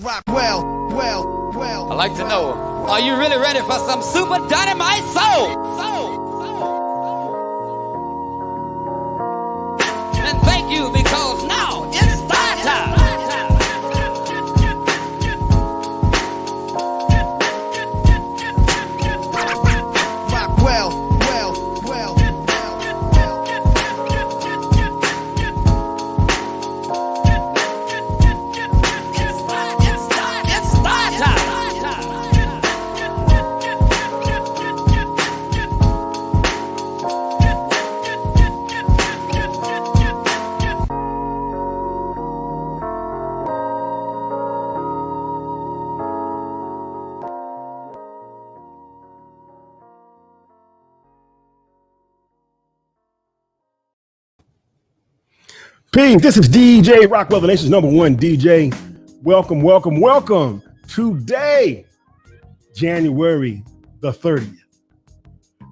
I'd like to know, are you really ready for some super dynamite soul? And thank you, because now it's start time. Peace. This is DJ Rockwell, the nation's #1 DJ. Welcome. Today, January the 30th.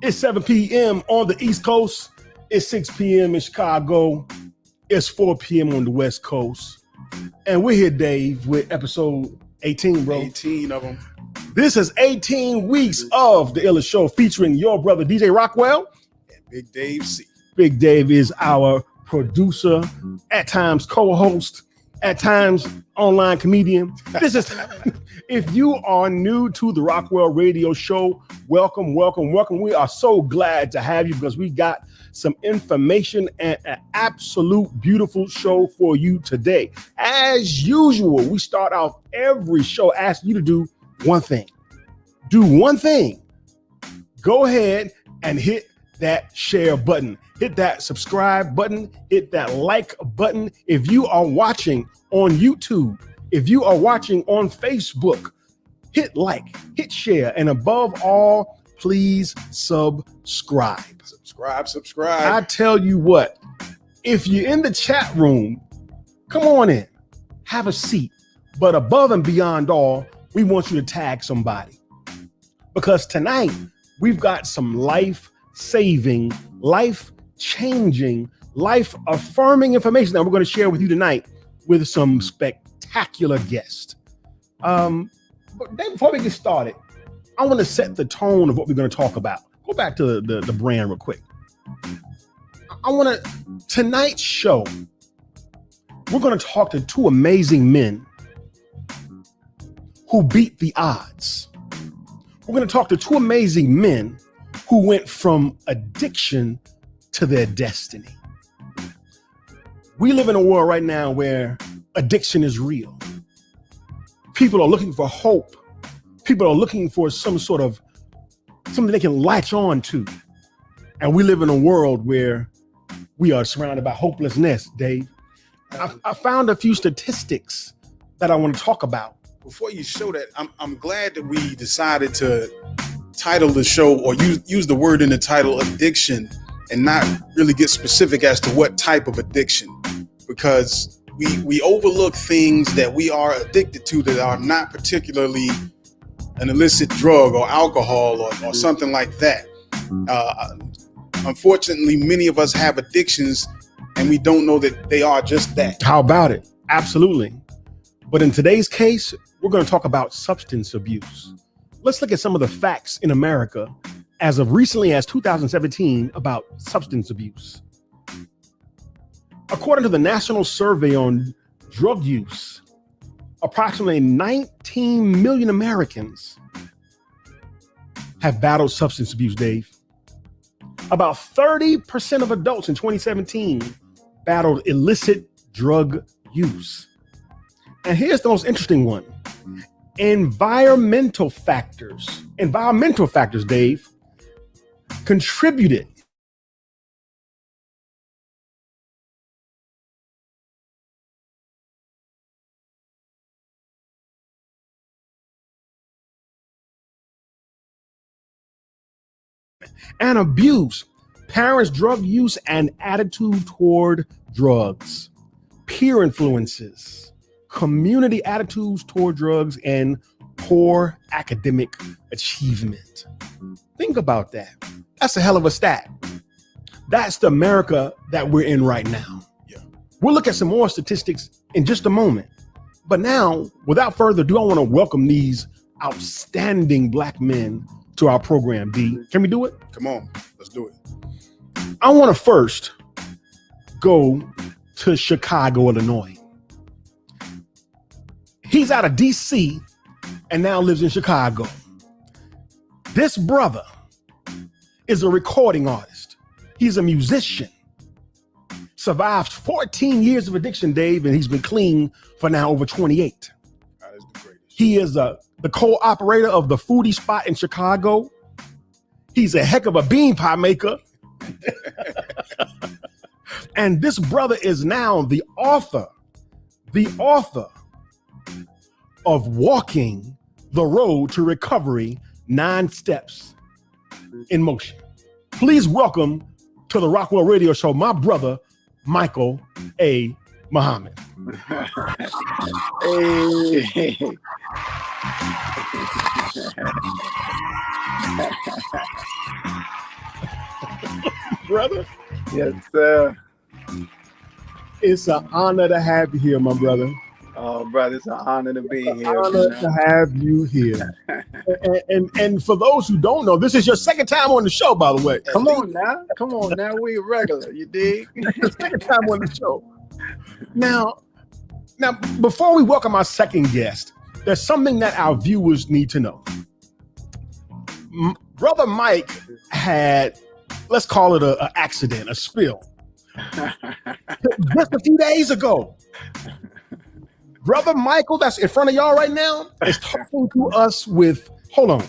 It's 7 p.m. on the East Coast. It's 6 p.m. in Chicago. It's 4 p.m. on the West Coast. And we're here, Dave, with episode 18, bro. 18 of them. This is 18 weeks of the Illest Show featuring your brother, DJ Rockwell. And Big Dave C. Big Dave is our producer, at times co-host, at times online comedian. This is, if you are new to the Rockwell Radio Show, welcome. We are so glad to have you because we got some information and an absolute beautiful show for you today. As usual, we start off every show asking you to do one thing. Do one thing. Go ahead and hit that share button. Hit that subscribe button, hit that like button. If you are watching on YouTube, if you are watching on Facebook, hit like, hit share, and above all, please subscribe. Subscribe. I tell you what, if you're in the chat room, come on in, have a seat. But above and beyond all, we want you to tag somebody. Because tonight, we've got some life-saving, life-changing, life-affirming information that we're going to share with you tonight with some spectacular guests. But then before we get started, I want to set the tone of what we're going to talk about. Go back to the brand real quick. Tonight's show, we're going to talk to two amazing men who beat the odds. We're going to talk to two amazing men who went from addiction to their destiny. We live in a world right now where addiction is real. People are looking for hope. People are looking for something they can latch on to. And we live in a world where we are surrounded by hopelessness, Dave. I found a few statistics that I want to talk about. Before you show that, I'm glad that we decided to title the show or use the word in the title addiction and not really get specific as to what type of addiction, because we overlook things that we are addicted to that are not particularly an illicit drug or alcohol or something like that. Unfortunately, many of us have addictions and we don't know that they are just that. How about it? Absolutely. But in today's case, we're going to talk about substance abuse. Let's look at some of the facts in America as of recently as 2017 about substance abuse. According to the National Survey on Drug Use, approximately 19 million Americans have battled substance abuse, Dave. About 30% of adults in 2017 battled illicit drug use. And here's the most interesting one. Environmental factors, Dave, contributed and abuse, parents' drug use and attitude toward drugs, peer influences, community attitudes toward drugs, and poor academic achievement. Think about that. That's a hell of a stat. That's the America that we're in right now. Yeah. We'll look at some more statistics in just a moment. But now, without further ado, I want to welcome these outstanding black men to our program, D. Can we do it? Come on, let's do it. I want to first go to Chicago, Illinois. He's out of DC and now lives in Chicago. This brother is a recording artist. He's a musician. Survived 14 years of addiction, Dave, and he's been clean for now over 28. That is the greatest. He is the co-operator of the Foodie Spot in Chicago. He's a heck of a bean pie maker. And this brother is now the author of Walking the Road to Recovery, 9 Steps in Motion. Please welcome to the Rockwell Radio Show, my brother, Michael A. Muhammad. Hey. Brother, Yes, sir. it's an honor to have you here, my brother. Oh, brother, it's an honor to be here. Honor to have you here. and for those who don't know, this is your second time on the show, by the way. Come on now, we regular, you dig? Second time on the show. Now, before we welcome our second guest, there's something that our viewers need to know. Brother Mike had, let's call it an accident, a spill. Just a few days ago. Brother Michael, that's in front of y'all right now, is talking to us with, hold on.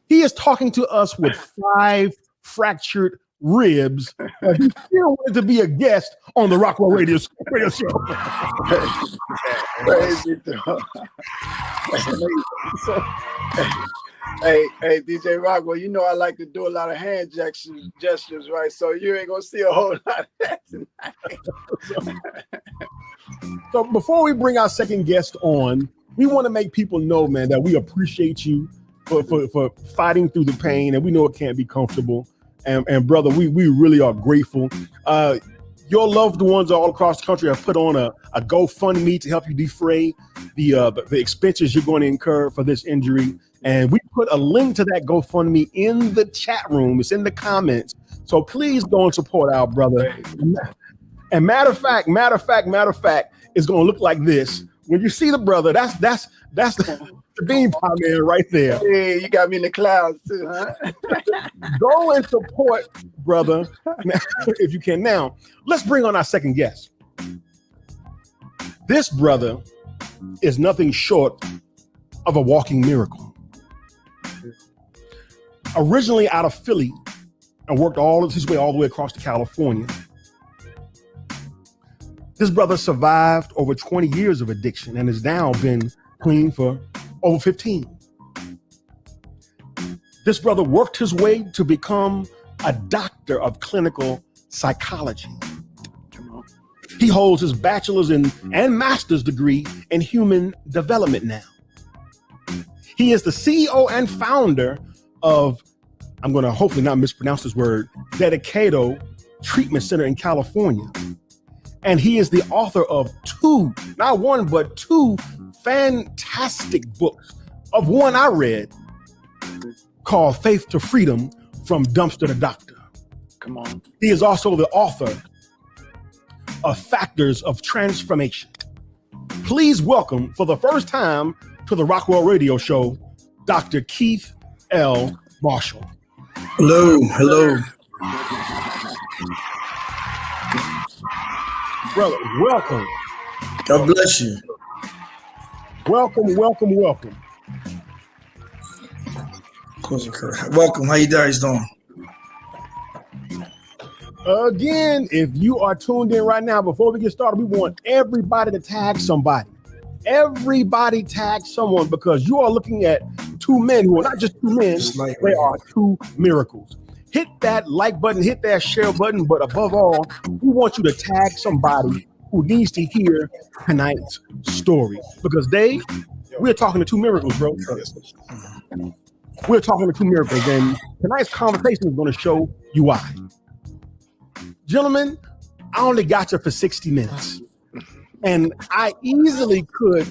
He is talking to us with 5 fractured ribs. He still wanted to be a guest on the Rockwell Radio Show. Crazy dog. Hey, DJ Rockwell, you know I like to do a lot of hand gestures, right? So you ain't gonna see a whole lot of that tonight. So before we bring our second guest on, we want to make people know, man, that we appreciate you for fighting through the pain, and we know it can't be comfortable. And brother, we really are grateful. Your loved ones all across the country have put on a GoFundMe to help you defray the expenses you're going to incur for this injury. And we put a link to that GoFundMe in the chat room. It's in the comments. So please go and support our brother. And matter of fact, it's going to look like this. When you see the brother, that's the bean pie man right there. Hey, you got me in the clouds too, huh? Go and support brother if you can. Now, let's bring on our second guest. This brother is nothing short of a walking miracle. Originally out of Philly and worked his way all the way across to California. This brother survived over 20 years of addiction and has now been clean for over 15. This brother worked his way to become a doctor of clinical psychology. He holds his bachelor's and master's degree in human development now. He is the CEO and founder of, I'm going to hopefully not mispronounce this word, Dedicato Treatment Center in California. And he is the author of 2, not 1, but 2 fantastic books. Of one I read called Faith to Freedom, From Dumpster to Doctor. Come on. He is also the author of Factors of Transformation. Please welcome for the first time to the Rockwell Radio Show, Dr. Keith L. Marshall. Hello. Brother, welcome. God bless you. Welcome. Welcome. How you guys doing? Again, if you are tuned in right now, before we get started, we want everybody to tag somebody. Everybody tag someone, because you are looking at 2 men who are not just 2 men, they are 2 miracles. Hit that like button, hit that share button, but above all, we want you to tag somebody who needs to hear tonight's story. Because we're talking to 2 miracles, bro. We're talking to 2 miracles, and tonight's conversation is going to show you why. Gentlemen, I only got you for 60 minutes, and I easily could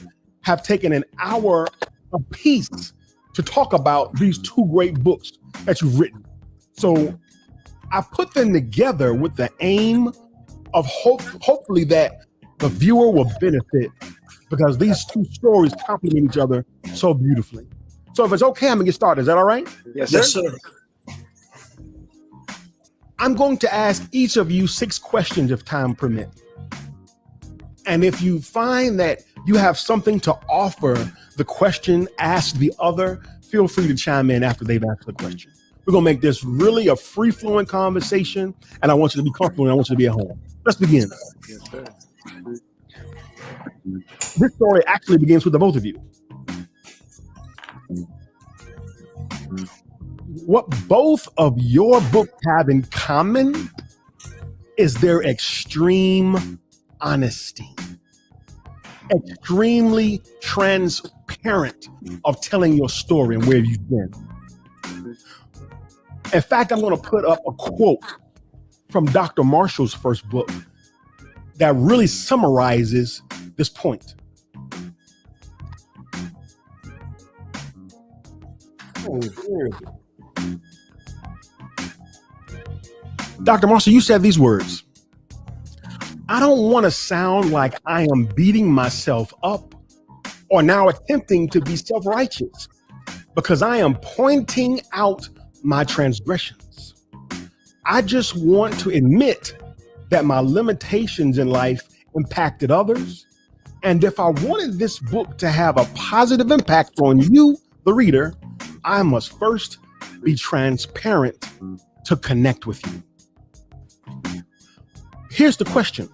have taken an hour apiece to talk about these two great books that you've written. So I put them together with the aim of hopefully that the viewer will benefit, because these two stories complement each other so beautifully. So if it's okay, I'm gonna get started. Is that all right? Yes, sir. Yes, sir. I'm going to ask each of you 6 questions if time permits. And if you find that you have something to offer the question asked the other, feel free to chime in after they've asked the question. We're gonna make this really a free-flowing conversation, and I want you to be comfortable and I want you to be at home. Let's begin. Yes, sir. This story actually begins with the both of you. What both of your books have in common is their extreme honesty, extremely transparent of telling your story and where you've been. In fact, I'm going to put up a quote from Dr. Marshall's first book that really summarizes this point. Dr. Marshall, you said these words: I don't want to sound like I am beating myself up or now attempting to be self-righteous, because I am pointing out my transgressions. I just want to admit that my limitations in life impacted others. And if I wanted this book to have a positive impact on you, the reader, I must first be transparent to connect with you. Here's the question.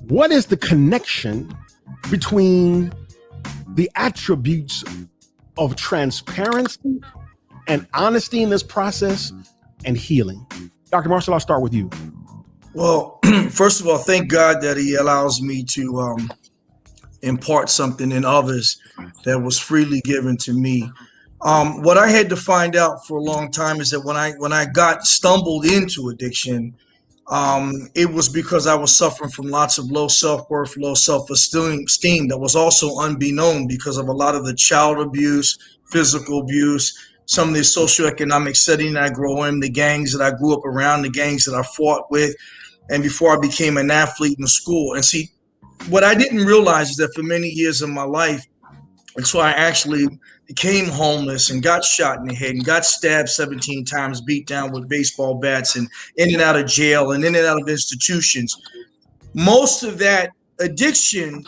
What is the connection between the attributes of transparency and honesty in this process and healing? Dr. Marshall, I'll start with you. Well, first of all, thank God that he allows me to impart something in others that was freely given to me. What I had to find out for a long time is that when I got stumbled into addiction, it was because I was suffering from lots of low self-worth, low self-esteem that was also unbeknown because of a lot of the child abuse, physical abuse, some of the socioeconomic setting I grew in, the gangs that I grew up around, the gangs that I fought with, and before I became an athlete in school. And see, what I didn't realize is that for many years of my life, until I actually became homeless and got shot in the head and got stabbed 17 times, beat down with baseball bats, and in and out of jail and in and out of institutions. Most of that addiction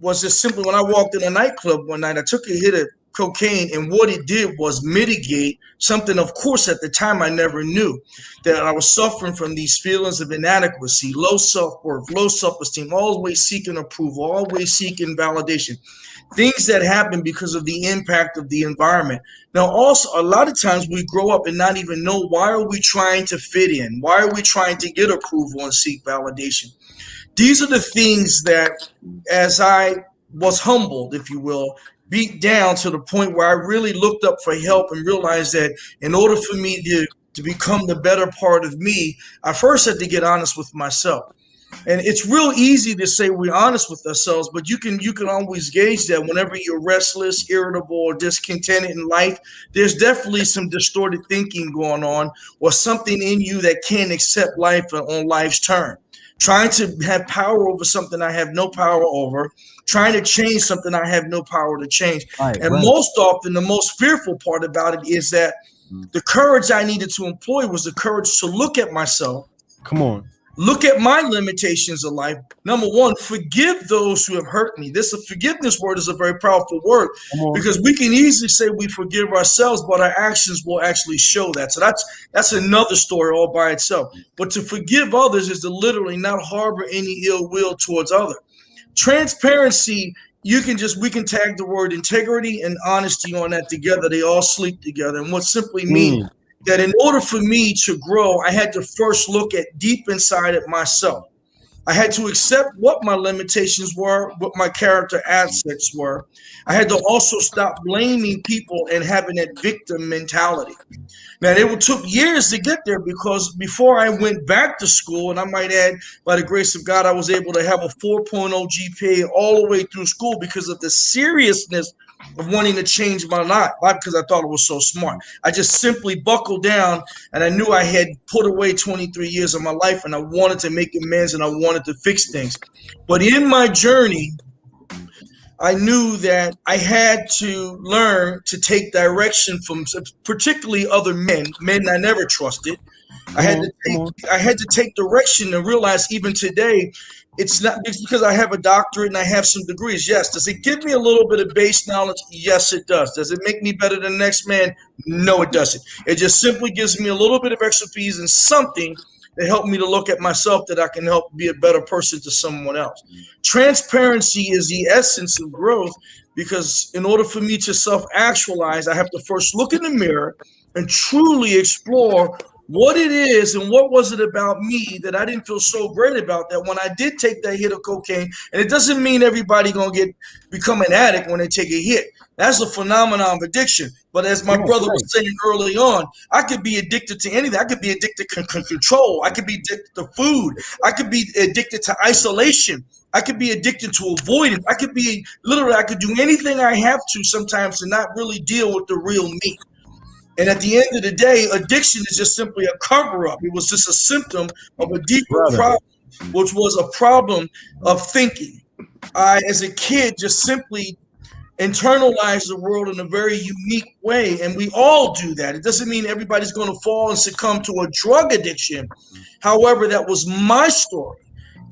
was just simply when I walked in a nightclub one night, I took a hit of cocaine, and what it did was mitigate something, of course, at the time I never knew, that I was suffering from these feelings of inadequacy, low self-worth, low self-esteem, always seeking approval, always seeking validation. Things that happen because of the impact of the environment. Now, also, a lot of times we grow up and not even know, why are we trying to fit in? Why are we trying to get approval and seek validation? These are the things that, as I was humbled, if you will, beat down to the point where I really looked up for help and realized that in order for me to become the better part of me, I first had to get honest with myself. And it's real easy to say we're honest with ourselves, but you can always gauge that whenever you're restless, irritable, or discontented in life, there's definitely some distorted thinking going on, or something in you that can't accept life on life's turn. Trying to have power over something I have no power over, trying to change something I have no power to change. Right. Most often, the most fearful part about it is that the courage I needed to employ was the courage to look at myself. Come on. Look at my limitations of life. Number one, forgive those who have hurt me. This forgiveness word is a very powerful word, because we can easily say we forgive ourselves, but our actions will actually show that. So that's another story all by itself. But to forgive others is to literally not harbor any ill will towards others. Transparency, we can tag the word integrity and honesty on that together. They all sleep together. And what simply means that in order for me to grow, I had to first look at deep inside of myself. I had to accept what my limitations were, what my character assets were. I had to also stop blaming people and having that victim mentality. Now, took years to get there because before I went back to school, and I might add, by the grace of God, I was able to have a 4.0 GPA all the way through school because of the seriousness of wanting to change my life, not because I thought it was so smart. I just simply buckled down, and I knew I had put away 23 years of my life, and I wanted to make amends, and I wanted to fix things. But in my journey, I knew that I had to learn to take direction from particularly other men I never trusted. I had to take direction and realize even today, it's because I have a doctorate and I have some degrees. Yes. Does it give me a little bit of base knowledge? Yes, it does. Does it make me better than the next man? No, it doesn't. It just simply gives me a little bit of expertise and something that helped me to look at myself that I can help be a better person to someone else. Transparency is the essence of growth, because in order for me to self-actualize, I have to first look in the mirror and truly explore what it is and what was it about me that I didn't feel so great about that when I did take that hit of cocaine. And it doesn't mean everybody gonna become an addict when they take a hit. That's a phenomenon of addiction. But as my brother was saying early on, I could be addicted to anything. I could be addicted to control. I could be addicted to food. I could be addicted to isolation. I could be addicted to avoidance. I could do anything I have to sometimes to not really deal with the real me. And at the end of the day, addiction is just simply a cover-up. It was just a symptom of a deeper problem, which was a problem of thinking. I, as a kid, just simply internalized the world in a very unique way, and we all do that. It doesn't mean everybody's going to fall and succumb to a drug addiction. However, that was my story.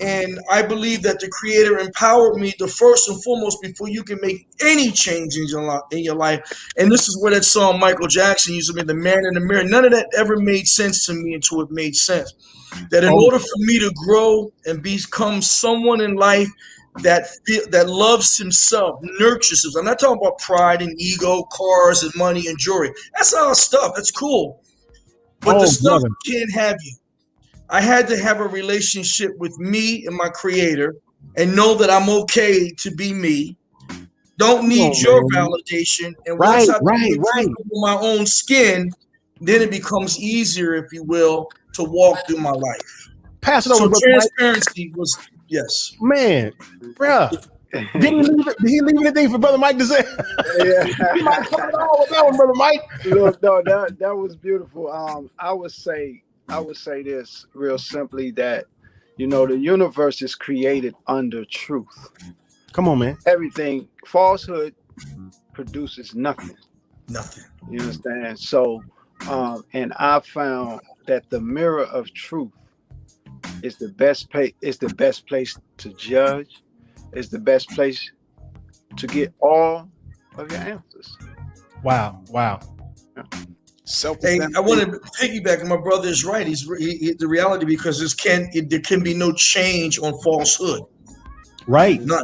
And I believe that the Creator empowered me to first and foremost, before you can make any change in your life. And this is where that song Michael Jackson used to be, The Man in the Mirror. None of that ever made sense to me until it made sense. That in order for me to grow and become someone in life that loves himself, nurtures himself. I'm not talking about pride and ego, cars and money and jewelry. That's all stuff. That's cool. But the stuff can't have you. I had to have a relationship with me and my Creator and know that I'm okay to be me. Don't need your validation. And once I get my own skin, then it becomes easier, if you will, to walk through my life. Pass it over. So transparency was, yes. Man, bruh. Did he leave anything for Brother Mike to say? Yeah. He might cover it all with that one, Brother Mike. Look, no, that was beautiful. I would say this real simply, that the universe is created under truth. Come on, man. Everything, falsehood produces nothing. Nothing. You understand? So, and I found that the mirror of truth is the best place. It's the best place to judge. It's the best place to get all of your answers. Wow. Yeah. Hey, I want to piggyback, and my brother is right. He's the reality, because there can be no change on falsehood. Right. None.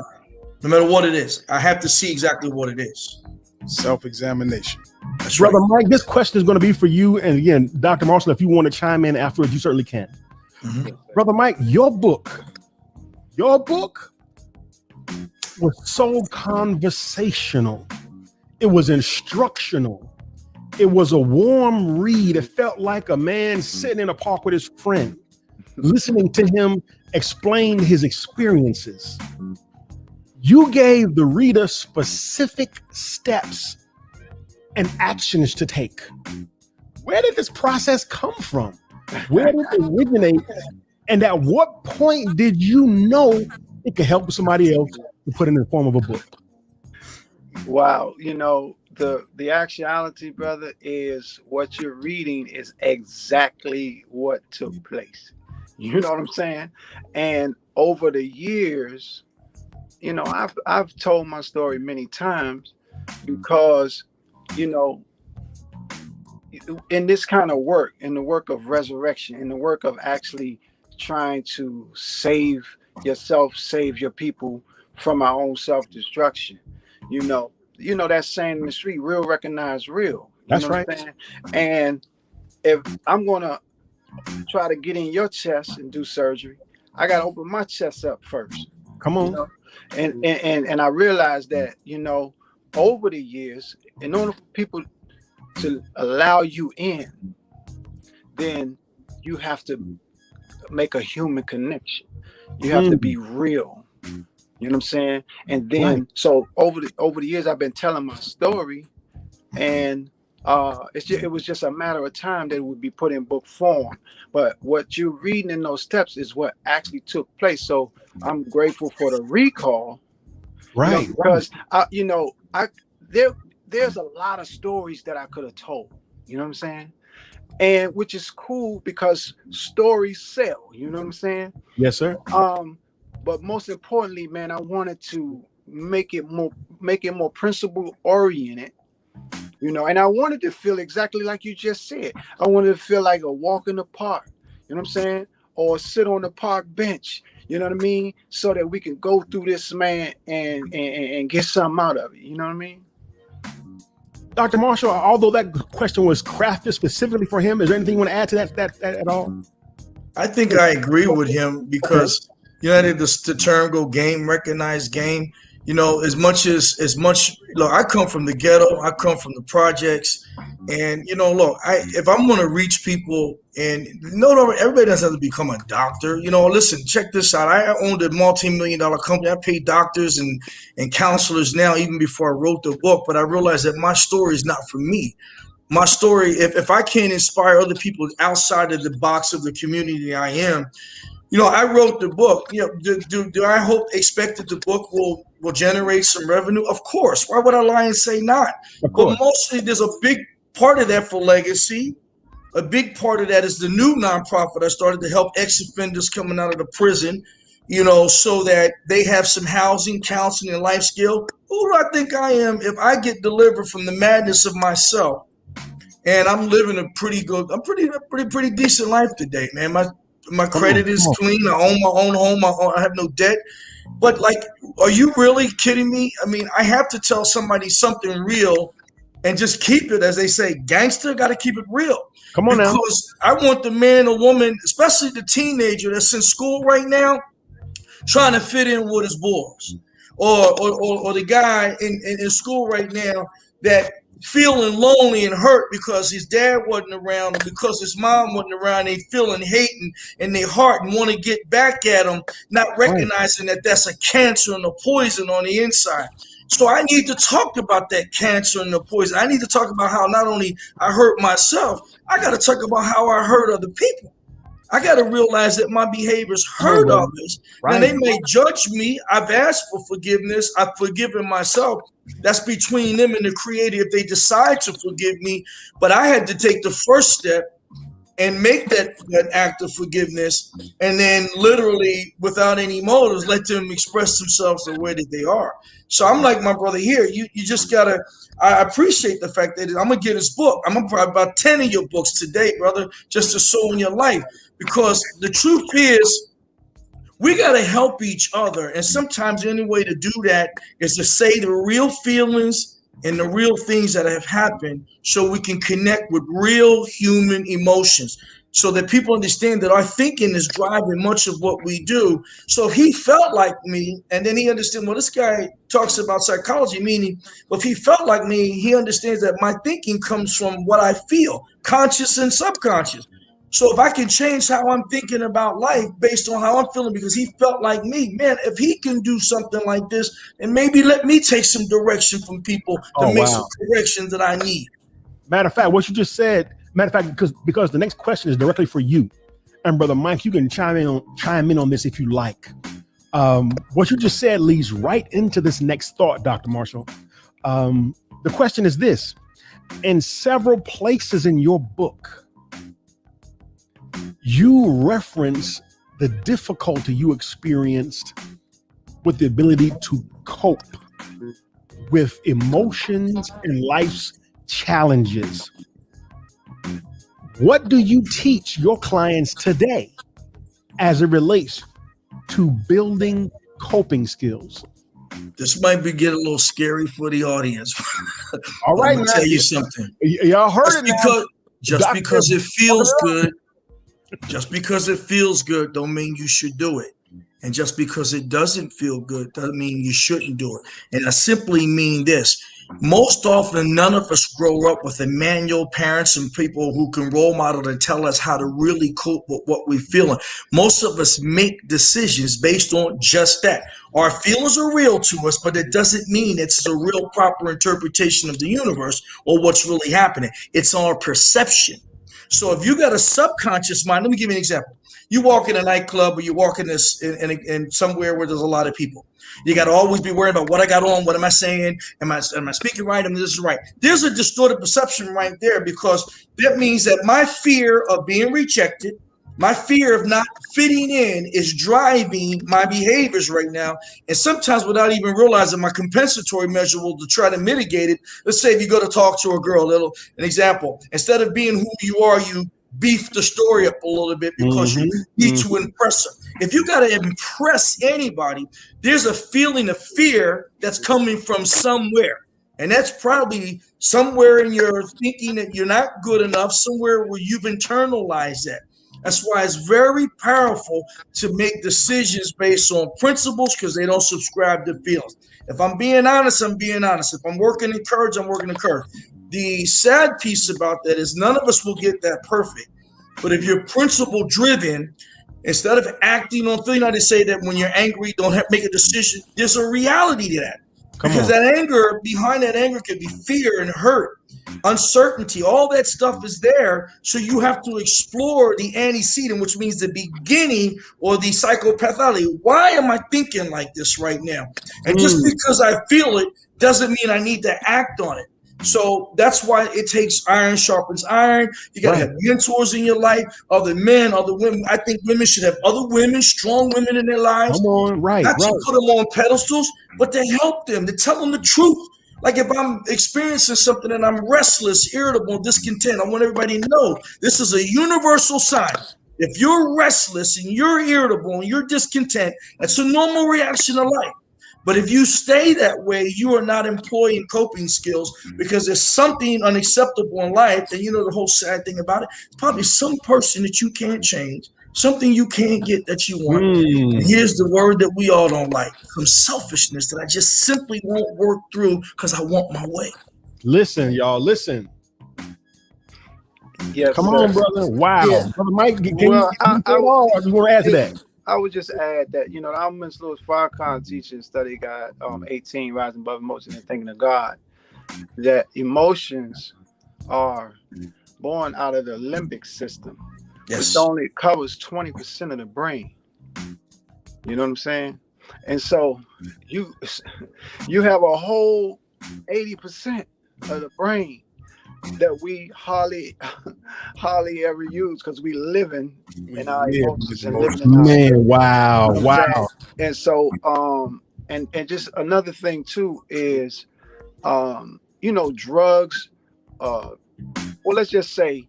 No matter what it is, I have to see exactly what it is. Self-examination. That's Brother right. Mike, this question is going to be for you. And again, Dr. Marshall, if you want to chime in afterwards, you certainly can. Mm-hmm. Brother Mike, your book was so conversational. It was instructional. It was a warm read. It felt like a man sitting in a park with his friend, listening to him explain his experiences. You gave the reader specific steps and actions to take. Where did this process come from? Where did it originate? And at what point did you know it could help somebody else to put it in the form of a book? Wow. The actuality, brother, is what you're reading is exactly what took place. You know what I'm saying? And over the years, I've told my story many times, because, in this kind of work, in the work of resurrection, in the work of actually trying to save yourself, save your people from our own self-destruction, that saying in the street, real recognize real. That's right. And if I'm going to try to get in your chest and do surgery, I got to open my chest up first. Come on. And I realized that, over the years, in order for people to allow you in, then you have to make a human connection. You have to be real. You know what I'm saying? And then so over the years, I've been telling my story, and it was just a matter of time that it would be put in book form. But what you're reading in those steps is what actually took place. So I'm grateful for the recall, Right? Because there's a lot of stories that I could have told. You know what I'm saying? And which is cool because stories sell. You know what I'm saying? Yes, sir. But most importantly, man, I wanted to make it more principle oriented. And I wanted to feel exactly like you just said. I wanted to feel like a walk in the park, you know what I'm saying? Or sit on the park bench, you know what I mean? So that we can go through this, man, and get something out of it, you know what I mean? Dr. Marshall, although that question was crafted specifically for him, is there anything you want to add to that at all? I think I agree with him because the term go game, recognize game. As much look, I come from the ghetto, I come from the projects, and look, if I'm going to reach people, and everybody doesn't have to become a doctor. Listen, check this out. I owned a multi-million-dollar company. I paid doctors and counselors now, even before I wrote the book. But I realized that my story is not for me. My story, if I can't inspire other people outside of the box of the community I am. I wrote the book. Do I expect that the book will generate some revenue? Of course. Why would I lie and say not? But mostly there's a big part of that for legacy. A big part of that is the new nonprofit I started to help ex-offenders coming out of the prison, so that they have some housing, counseling, and life skill. Who do I think I am if I get delivered from the madness of myself? And I'm living a pretty decent life today, man. My credit is clean. I own my own home. I have no debt. But are you really kidding me? I mean, I have to tell somebody something real and just keep it, as they say, gangster, got to keep it real. Come on now. Because I want the man or woman, especially the teenager that's in school right now, trying to fit in with his boys. Or the guy in school right now that feeling lonely and hurt because his dad wasn't around or because his mom wasn't around. They feeling hate in their heart and want to get back at them, not recognizing that that's a cancer and a poison on the inside. So I need to talk about that cancer and the poison. I need to talk about how not only I hurt myself, I got to talk about how I hurt other people. I got to realize that my behaviors hurt others. Now, they may judge me. I've asked for forgiveness. I've forgiven myself. That's between them and the Creator if they decide to forgive me. But I had to take the first step and make that act of forgiveness, and then literally, without any motives, let them express themselves the way that they are. So I'm like my brother here. You just got to – I appreciate the fact that I'm going to get his book. I'm going to buy about 10 of your books today, brother, just to sow in your life. Because the truth is, we got to help each other. And sometimes the only way to do that is to say the real feelings and the real things that have happened so we can connect with real human emotions so that people understand that our thinking is driving much of what we do. So if he felt like me, and then he understood, well, this guy talks about psychology, meaning, well, if he felt like me, he understands that my thinking comes from what I feel, conscious and subconscious. So if I can change how I'm thinking about life based on how I'm feeling because he felt like me, man, if he can do something like this, then maybe let me take some direction from people to make some corrections that I need. Matter of fact, what you just said, because the next question is directly for you. And Brother Mike, you can chime in on this if you like. What you just said leads right into this next thought, Dr. Marshall. The question is this. In several places in your book, you reference the difficulty you experienced with the ability to cope with emotions and life's challenges. What do you teach your clients today as it relates to building coping skills? This might be getting a little scary for the audience. All right, I'm gonna tell you something. Y'all heard just because it feels good. Just because it feels good don't mean you should do it. And just because it doesn't feel good doesn't mean you shouldn't do it. And I simply mean this. Most often, none of us grow up with a manual, parents and people who can role model and tell us how to really cope with what we're feeling. Most of us make decisions based on just that. Our feelings are real to us, but it doesn't mean it's a real proper interpretation of the universe or what's really happening. It's our perception. So if you got a subconscious mind, let me give you an example. You walk in a nightclub or you walk in somewhere where there's a lot of people. You got to always be worried about what I got on. What am I saying? Am I speaking right? Am this is right? There's a distorted perception right there, because that means that my fear of being rejected, my fear of not fitting in is driving my behaviors right now. And sometimes without even realizing, my compensatory measure will to try to mitigate it. Let's say if you go to talk to a girl, an example, instead of being who you are, you beef the story up a little bit because you need to impress her. If you got to impress anybody, there's a feeling of fear that's coming from somewhere. And that's probably somewhere in your thinking that you're not good enough, somewhere where you've internalized that. That's why it's very powerful to make decisions based on principles, because they don't subscribe to feelings. If I'm being honest, I'm being honest. If I'm working in courage, I'm working in courage. The sad piece about that is none of us will get that perfect. But if you're principle driven, instead of acting on feeling, they say that when you're angry, don't make a decision. There's a reality to that. Because that anger, behind that anger could be fear and hurt, uncertainty. All that stuff is there. So you have to explore the antecedent, which means the beginning or the psychopathology. Why am I thinking like this right now? And just because I feel it doesn't mean I need to act on it. So that's why it takes iron sharpens iron. You got to have mentors in your life, other men, other women. I think women should have other women, strong women in their lives. Come on, Not to put them on pedestals, but to help them, to tell them the truth. Like if I'm experiencing something and I'm restless, irritable, discontent, I want everybody to know this is a universal sign. If you're restless and you're irritable and you're discontent, that's a normal reaction to life. But if you stay that way, you are not employing coping skills, because there's something unacceptable in life. And you know the whole sad thing about it, it's probably some person that you can't change, something you can't get that you want. And here's the word that we all don't like, some selfishness that I just simply won't work through because I want my way. Listen, y'all, listen. Yes, Come on, brother. Wow. Yeah. Brother Mike, I just want to add to that. I would just add that, the Almas Lewis Farrakhan teaching study guide 18, Rising Above Emotion and Thinking of God, that emotions are born out of the limbic system. Yes. It only covers 20% of the brain. You know what I'm saying? And so you have a whole 80% of the brain that we hardly ever use, because we living in our emotions and living in our wow. And so and just another thing too is drugs, well, let's just say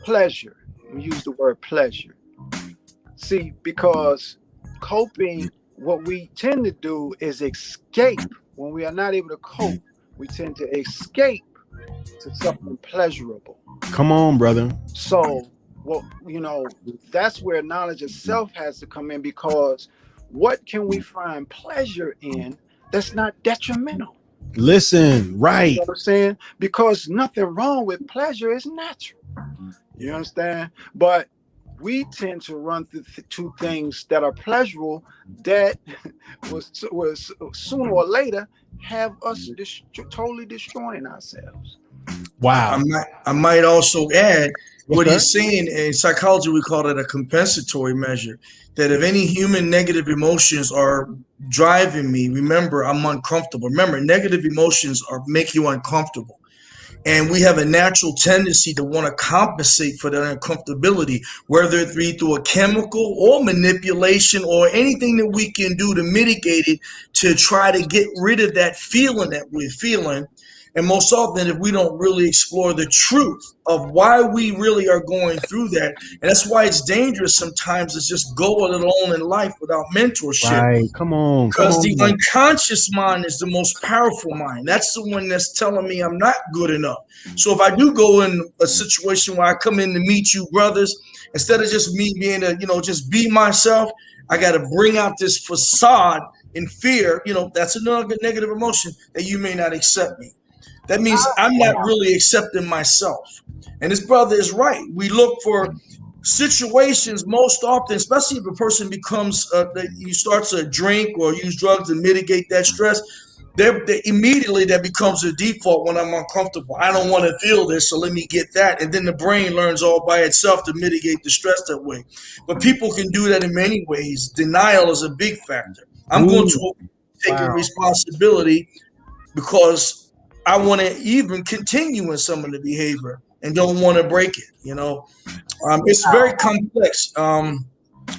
pleasure. We use the word pleasure. See, because coping, what we tend to do is escape. When we are not able to cope, we tend to escape to something pleasurable. Come on, brother. So, that's where knowledge of self has to come in, because what can we find pleasure in that's not detrimental? Listen, right. You know what I'm saying? Because nothing wrong with pleasure is natural. You understand? But we tend to run through two things that are pleasurable that was sooner or later have us totally destroying ourselves. Wow. I might also add what he's saying in psychology, we call it a compensatory measure, that if any human negative emotions are driving me, remember, I'm uncomfortable. Remember, negative emotions make you uncomfortable. And we have a natural tendency to want to compensate for that uncomfortability, whether it be through a chemical or manipulation or anything that we can do to mitigate it, to try to get rid of that feeling that we're feeling. And most often, if we don't really explore the truth of why we really are going through that, and that's why it's dangerous sometimes to just go it alone in life without mentorship. Right, come on. Because the unconscious mind is the most powerful mind. That's the one that's telling me I'm not good enough. So if I do go in a situation where I come in to meet you brothers, instead of just me being just be myself, I got to bring out this facade in fear. That's another negative emotion that you may not accept me. That means I'm not really accepting myself. And this brother is right. We look for situations most often, especially if a person becomes, you start to drink or use drugs to mitigate that stress. Immediately that becomes a default when I'm uncomfortable. I don't want to feel this, so let me get that. And then the brain learns all by itself to mitigate the stress that way. But people can do that in many ways. Denial is a big factor. I'm going to take a responsibility because I want to even continue in some of the behavior and don't want to break it. It's very complex.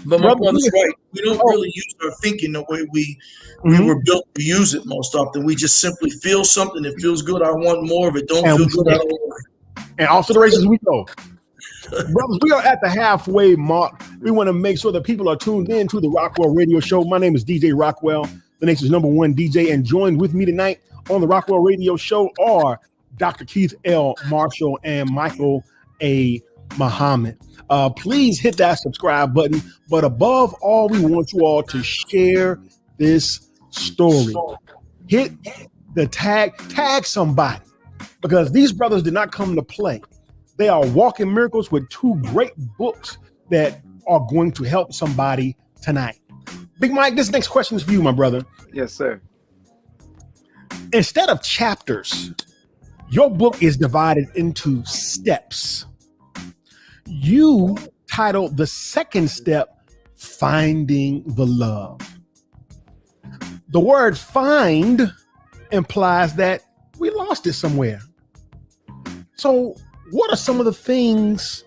But my brother's right. We don't really use our thinking the way we were built to use it most often. We just simply feel something. It feels good. I want more of it. Don't feel good. I don't want it. And off to the races we go. Brothers, we are at the halfway mark. We want to make sure that people are tuned in to the Rockwell Radio Show. My name is DJ Rockwell, the nation's #1 DJ, and joined with me tonight on the Rockwell Radio Show are Dr. Keith L. Marshall and Michael A. Muhammad. Please hit that subscribe button. But above all, we want you all to share this story. Hit the tag somebody, because these brothers did not come to play. They are walking miracles with 2 great books that are going to help somebody tonight. Big Mike, this next question is for you, my brother. Yes, sir. Instead of chapters, your book is divided into steps. You titled the second step, Finding the Love. The word find implies that we lost it somewhere. So what are some of the things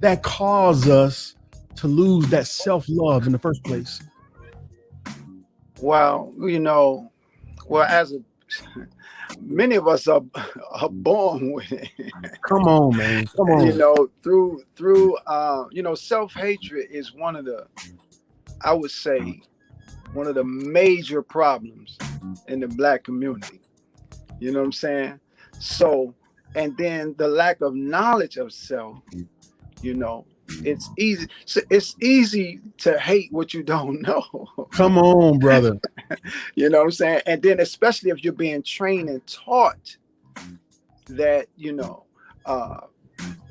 that cause us to lose that self-love in the first place? Well, as many of us are born with it. Come on, man. Come on. Through self-hatred is one of the major problems in the Black community. You know what I'm saying? So, and then the lack of knowledge of self, it's easy to hate what you don't know. Come on, brother. You know what I'm saying? And then especially if you're being trained and taught that,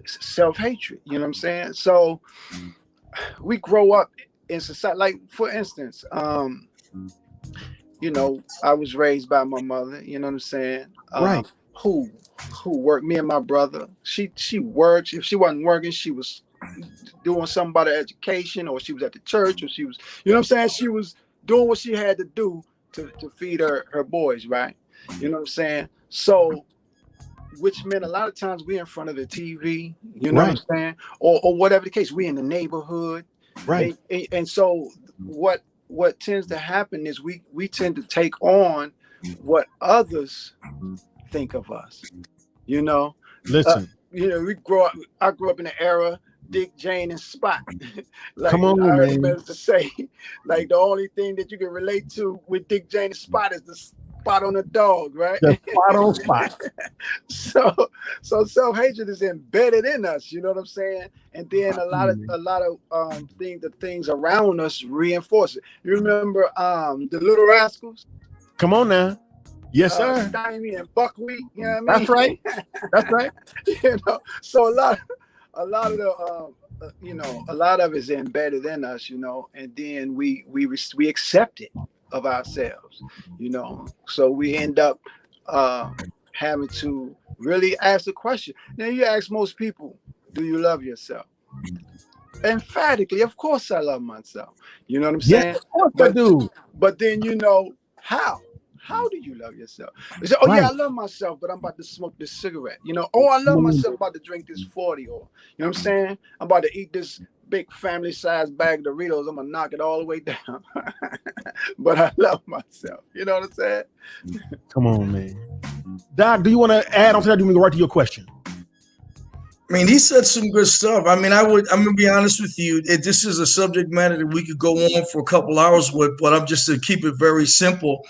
self-hatred, you know what I'm saying? So we grow up in society, like for instance, I was raised by my mother, you know what I'm saying? Right. Who worked, me and my brother. She worked. If she wasn't working, she was doing something about her education, or she was at the church, or she was, you know what I'm saying? She was doing what she had to do to feed her boys, right? You know what I'm saying? So, which meant a lot of times we in front of the TV, you know what I'm saying? Or whatever the case, we in the neighborhood. Right. And so what tends to happen is we tend to take on what others think of us, Listen. I grew up in the era Dick, Jane, and Spot. Like, come on, I heard man. to say, like, the only thing that you can relate to with Dick, Jane, and Spot is the spot on the dog, right? The spot on spot. So self-hatred is embedded in us, you know what I'm saying? And then a lot of things around us reinforce it. You remember the Little Rascals? Come on now. Yes, sir. Stymie and Buckwheat, you know what I mean? That's right. That's right. So a lot of the a lot of it's embedded in us, and then we accept it of ourselves, so we end up having to really ask the question. Now you ask most people, do you love yourself? Emphatically, of course I love myself. You know what I'm saying? Yes, of course I do. But then how do you love yourself? You say, yeah, I love myself, but I'm about to smoke this cigarette. I love myself, about to drink this 40, or you know what I'm saying? I'm about to eat this big family-sized bag of Doritos. I'm gonna knock it all the way down. But I love myself. You know what I'm saying? Come on, man. Doc, do you want to add on to that? Do you want to go right to your question? I mean, he said some good stuff. I mean, I'm gonna be honest with you. This is a subject matter that we could go on for a couple hours with, but I'm just to keep it very simple.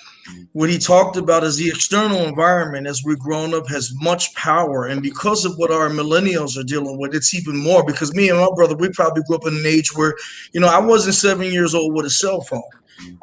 What he talked about is the external environment as we've grown up has much power, and because of what our millennials are dealing with, it's even more. Because me and my brother, we probably grew up in an age where, I wasn't 7 years old with a cell phone.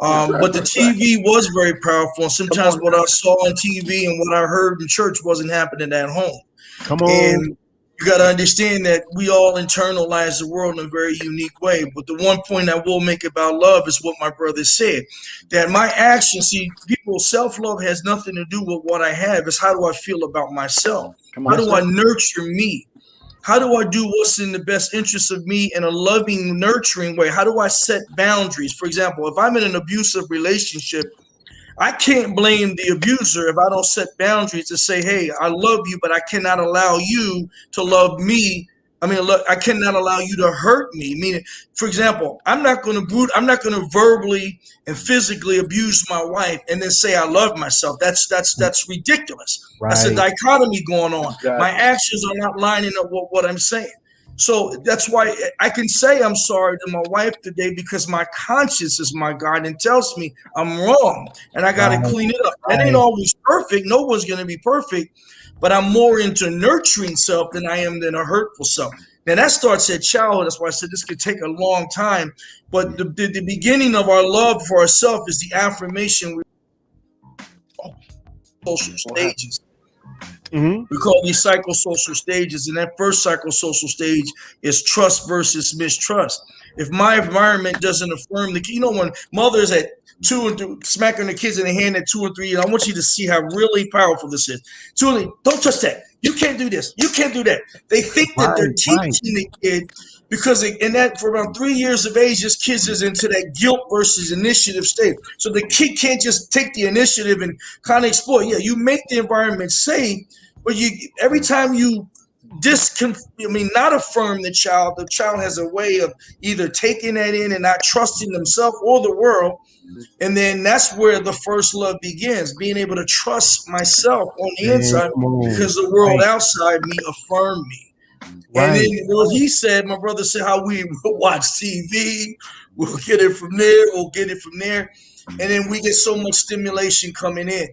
But the TV was very powerful. And sometimes what I saw on TV and what I heard in church wasn't happening at home. Come on. And you got to understand that we all internalize the world in a very unique way. But the one point I will make about love is what my brother said, that my actions, see, people, self-love has nothing to do with what I have. It's how do I feel about myself? How do I nurture me? How do I do what's in the best interest of me in a loving, nurturing way? How do I set boundaries? For example, if I'm in an abusive relationship, I can't blame the abuser if I don't set boundaries to say, hey, I love you, but I cannot allow you to love me. I mean, look, I cannot allow you to hurt me. Meaning, for example, I'm not going to verbally and physically abuse my wife and then say I love myself. That's ridiculous. Right. That's a dichotomy going on. Exactly. My actions are not lining up with what I'm saying. So that's why I can say I'm sorry to my wife today, because my conscience is my guide and tells me I'm wrong and I got to clean it up. It ain't always perfect. No one's going to be perfect, but I'm more into nurturing self than I am than a hurtful self. Now that starts at childhood. That's why I said this could take a long time. But the beginning of our love for ourselves is the affirmation. Social stages. Mm-hmm. We call these psychosocial stages, and that first psychosocial stage is trust versus mistrust. If my environment doesn't affirm the, when mothers at 2 and 3 smacking the kids in the hand at 2 and 3, I want you to see how really powerful this is. 2 and 3, don't touch that. You can't do this. You can't do that. They think that they're teaching the kid because for around 3 years of age, this kid is into that guilt versus initiative state. So the kid can't just take the initiative and kind of explore. Yeah, you make the environment safe, but every time you not affirm the child has a way of either taking that in and not trusting themselves or the world. And then that's where the first love begins, being able to trust myself on the inside because the world outside me affirmed me. And then what he said, my brother said, how we watch TV, we'll get it from there, and then we get so much stimulation coming in.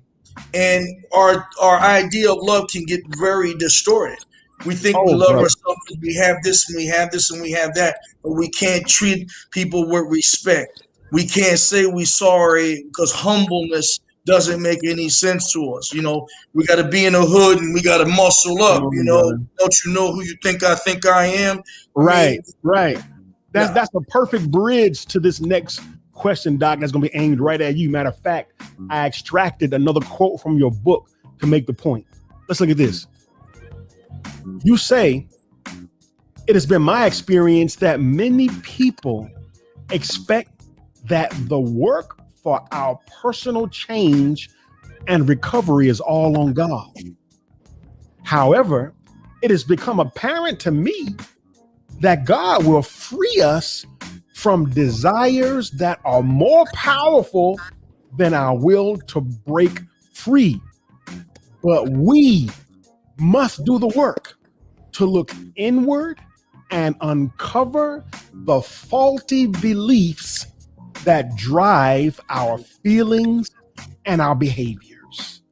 And our idea of love can get very distorted. We think we love ourselves because we have this and we have this and we have that, but we can't treat people with respect. We can't say we're sorry because humbleness doesn't make any sense to us. We got to be in the hood and we got to muscle up. Don't you know who you think I am? Right. That's a perfect bridge to this next question, Doc. That's going to be aimed right at you. Matter of fact, I extracted another quote from your book to make the point. Let's look at this. You say, it has been my experience that many people expect that the work for our personal change and recovery is all on God. However, it has become apparent to me that God will free us from desires that are more powerful than our will to break free. But we must do the work to look inward and uncover the faulty beliefs that drive our feelings and our behaviors.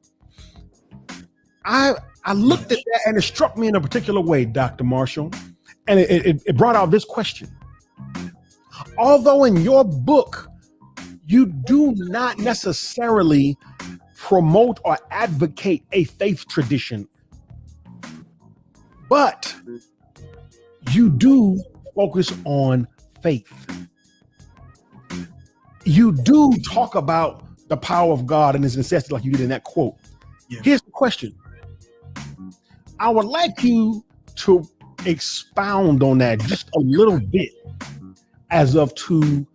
I looked at that and it struck me in a particular way, Dr. Marshall, and it brought out this question. Although in your book, you do not necessarily promote or advocate a faith tradition, but you do focus on faith. You do talk about the power of God and his necessity like you did in that quote. Yeah. Here's the question. I would like you to expound on that just a little bit as of to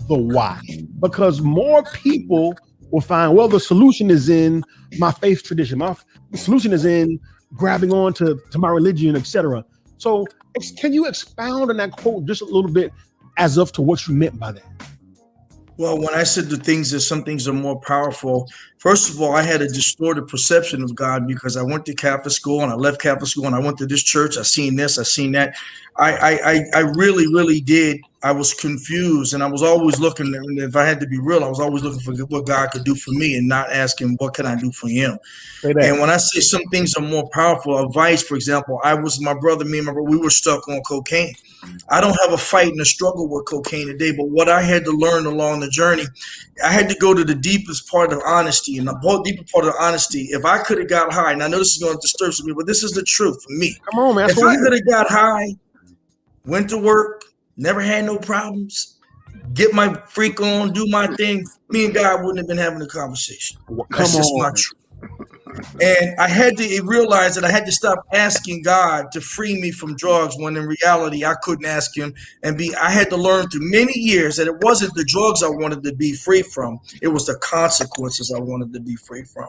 the why. Because more people will find, well, the solution is in my faith tradition. The solution is in grabbing on to my religion, etc. So can you expound on that quote just a little bit as of to what you meant by that? Well, when I said some things are more powerful, first of all, I had a distorted perception of God because I went to Catholic school and I left Catholic school and I went to this church. I seen this, I seen that. I really, really did. I was confused and I was always looking, if I had to be real, I was always looking for what God could do for me and not asking, what can I do for him? And when I say some things are more powerful, a vice, for example, me and my brother, we were stuck on cocaine. I don't have a fight and a struggle with cocaine today, but what I had to learn along the journey, I had to go to the deepest part of honesty. And the deepest part of honesty, if I could have got high, and I know this is going to disturb some people, but this is the truth for me. Come on, man. If I could have got high, went to work, never had no problems, get my freak on, do my thing, me and God wouldn't have been having a conversation. That's just my truth. And I had to realize that I had to stop asking God to free me from drugs when in reality I couldn't ask him. I had to learn through many years that it wasn't the drugs I wanted to be free from. It was the consequences I wanted to be free from.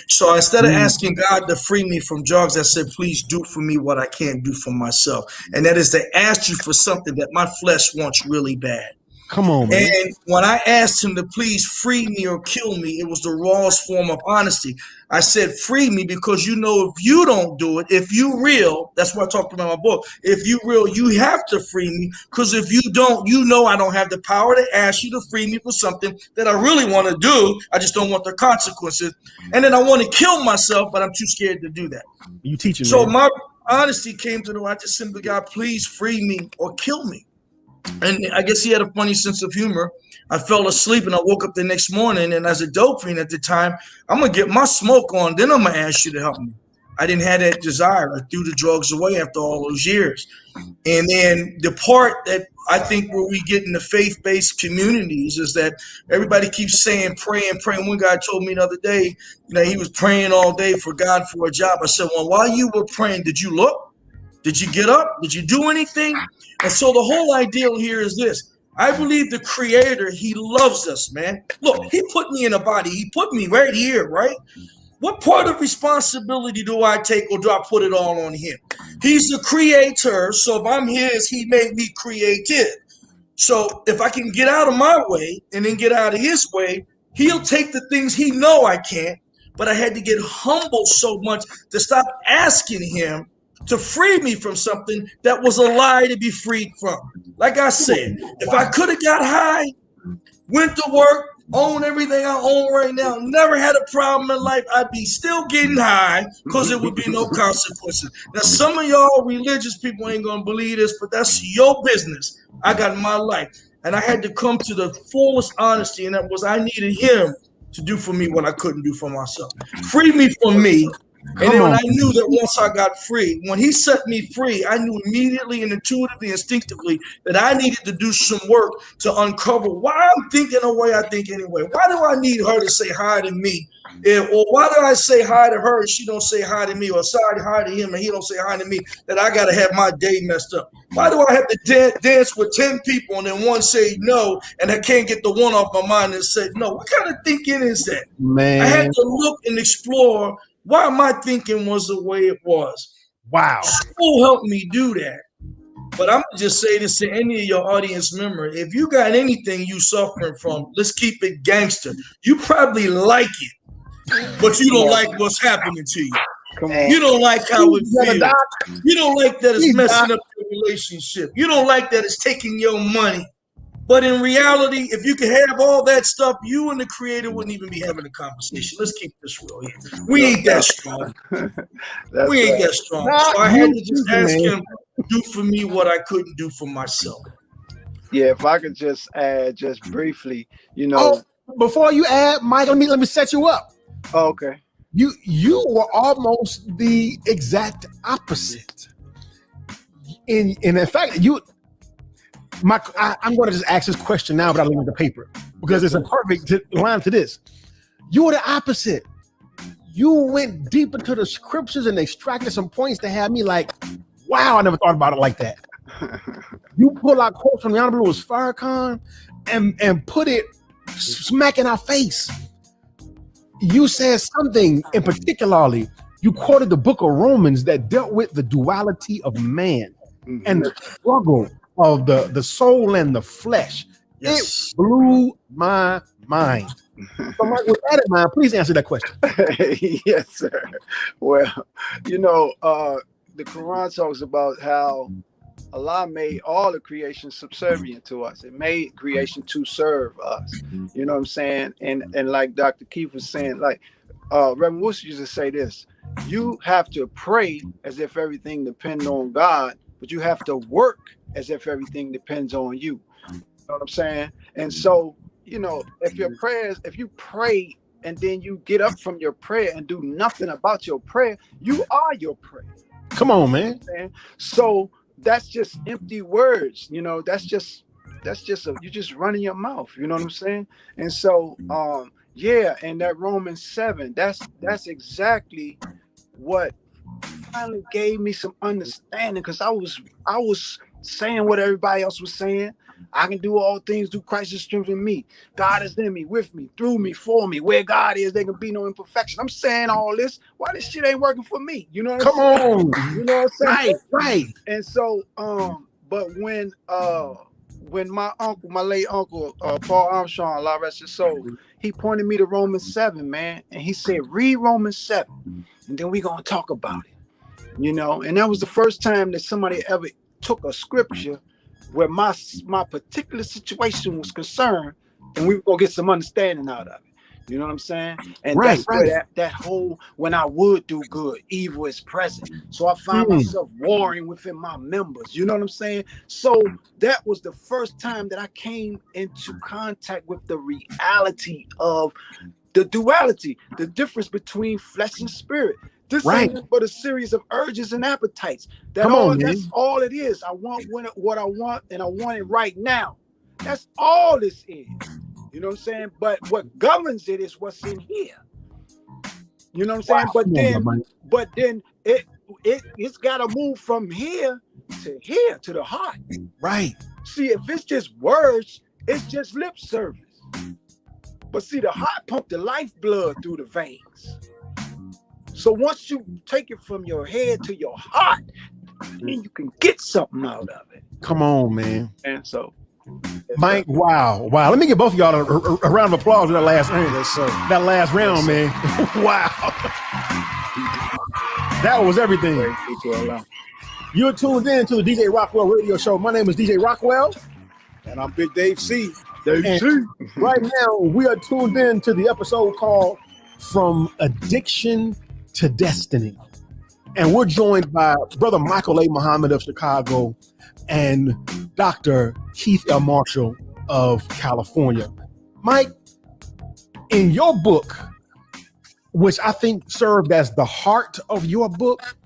So instead of asking God to free me from drugs, I said, please do for me what I can't do for myself. And that is to ask you for something that my flesh wants really bad. Come on, man. And when I asked him to please free me or kill me, it was the rawest form of honesty. I said, free me, because if you don't do it, if you real, that's what I talked about in my book. If you real, you have to free me, because if you don't, I don't have the power to ask you to free me for something that I really want to do. I just don't want the consequences. And then I want to kill myself, but I'm too scared to do that. You teaching me. So my honesty came to I just simply, God, please free me or kill me. And I guess he had a funny sense of humor. I fell asleep and I woke up the next morning, and as a dope fiend at the time, I'm going to get my smoke on, then I'm going to ask you to help me. I didn't have that desire. I threw the drugs away after all those years. And then the part that I think where we get in the faith-based communities is that everybody keeps saying, praying. One guy told me the other day, he was praying all day for God for a job. I said, well, while you were praying, did you look? Did you get up? Did you do anything? And so the whole ideal here is this. I believe the Creator, he loves us, man. Look, he put me in a body. He put me right here, right? What part of responsibility do I take, or do I put it all on him? He's the creator, so if I'm his, he made me creative. So if I can get out of my way and then get out of his way, he'll take the things he know I can't. But I had to get humble so much to stop asking him to free me from something that was a lie to be freed from. Like I said, if I could have got high, went to work, own everything I own right now, never had a problem in life, I'd be still getting high because there would be no consequences. Now, some of y'all religious people ain't going to believe this, but that's your business. I got my life. And I had to come to the fullest honesty, and that was I needed him to do for me what I couldn't do for myself. Free me from me. And then when I knew that once I got free, when he set me free, I knew immediately and intuitively, instinctively that I needed to do some work to uncover why I'm thinking the way I think anyway. Why do I need her to say hi to me? Or why do I say hi to her and she don't say hi to me, or sorry hi to him and he don't say hi to me, that I got to have my day messed up? Why do I have to dance with 10 people and then one say no and I can't get the one off my mind and say no? What kind of thinking is that? Man, I had to look and explore why my thinking was the way it was. Wow. School helped me do that. But I'm going to just say this to any of your audience members. If you got anything you suffering from, let's keep it gangster. You probably like it, but you don't like what's happening to you. You don't like how it feels. You don't like that it's messing up your relationship. You don't like that it's taking your money. But in reality, if you could have all that stuff, you and the Creator wouldn't even be having a conversation. Let's keep this real here. We ain't that strong. We ain't that strong. So I had to just ask him to do for me what I couldn't do for myself. Yeah, if I could just add just briefly, before you add, Mike, let me set you up. Oh, okay. You were almost the exact opposite. In fact, I'm going to just ask this question now, but I'll leave it the paper because it's a perfect line to this. You were the opposite. You went deep into the scriptures and extracted some points to have me like, wow, I never thought about it like that. You pull out quotes from the Honorable Louis Farrakhan and put it smack in our face. You said something in particularly, you quoted the book of Romans that dealt with the duality of man and the struggle of the soul and the flesh. Yes. It blew my mind. So Mike, with that in mind, please answer that question. Yes, sir. Well, the Quran talks about how Allah made all the creation subservient to us. It made creation to serve us. You know what I'm saying? And like Dr. Keith was saying, like Reverend Wooster used to say this, you have to pray as if everything depends on God, but you have to work as if everything depends on you. You know what I'm saying? And so, you know, if you pray and then you get up from your prayer and do nothing about your prayer, you are your prayer. Come on, man. So that's just empty words, you know. That's just you just running your mouth, you know what I'm saying? And so yeah, and that Romans 7, that's exactly what finally gave me some understanding, because I was saying what everybody else was saying. I can do all things through Christ who strengthens me. God is in me, with me, through me, for me. Where God is, there can be no imperfection. I'm saying all this. Why this shit ain't working for me? You know what I'm saying? On. You know what I'm saying? Right. And so, but when my uncle, my late uncle, Paul Armstrong, Allah rest his soul, he pointed me to Romans 7, man, and he said, read Romans 7, and then we gonna talk about it. You know, and that was the first time that somebody ever took a scripture where my particular situation was concerned, and we were gonna get some understanding out of it. You know what I'm saying? And that's where that whole, when I would do good, evil is present. So I find myself warring within my members. You know what I'm saying? So that was the first time that I came into contact with the reality of the duality, the difference between flesh and spirit. This ain't but a series of urges and appetites. That's all it is. I want what I want, and I want it right now. That's all this is. You know what I'm saying? But what governs it is what's in here. You know what I'm saying? But then it's got to move from here to the heart. Right. See, if it's just words, it's just lip service. But see, the heart pump the lifeblood through the veins. So once you take it from your head to your heart, then you can get something out of it. Come on, man. And so, Mike, wow. Let me give both of y'all a round of applause for that last round. Yes, sir. That last round, man. Wow. That was everything. You're tuned in to the DJ Rockwell radio show. My name is DJ Rockwell. And I'm Big Dave C. Right now, we are tuned in to the episode called From Addiction to Destiny. And we're joined by Brother Michael A. Muhammad of Chicago and Dr. Keith L. Marshall of California. Mike, in your book, which I think served as the heart of your book,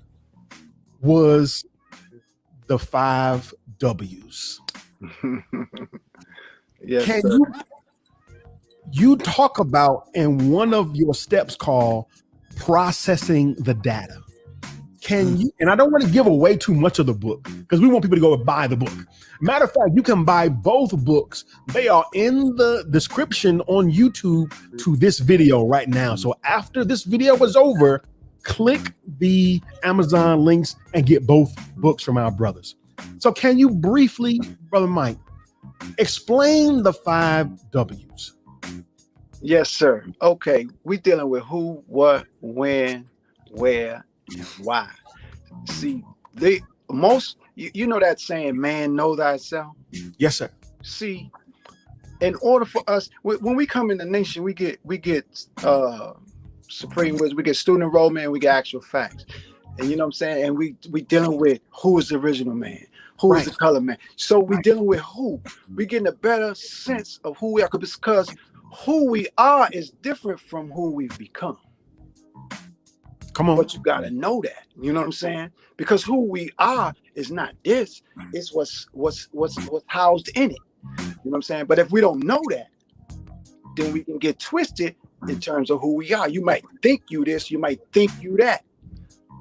was the 5 W's. Yes, Can sir. you talk about in one of your steps called processing the data? Can you, and I don't want to give away too much of the book because we want people to go buy the book. Matter of fact, you can buy both books. They are in the description on YouTube to this video right now. So after this video is over, click the Amazon links and get both books from our brothers. So can you briefly, Brother Mike, explain the 5 W's? Yes, sir. Okay, we dealing with who, what, when, where, and why. See, you know that saying, man, know thyself? Yes, sir. See, in order for us, when we come in the nation, we get supreme wisdom, we get student enrollment, and we get actual facts. And you know what I'm saying? And we dealing with who is the original man, who is the color man. So we dealing with who. We getting a better sense of who we are, because who we are is different from who we've become. Come on. But you gotta know that. You know what I'm saying? Because who we are is not this. It's what's housed in it. You know what I'm saying? But if we don't know that, then we can get twisted in terms of who we are. You might think you this, you might think you that,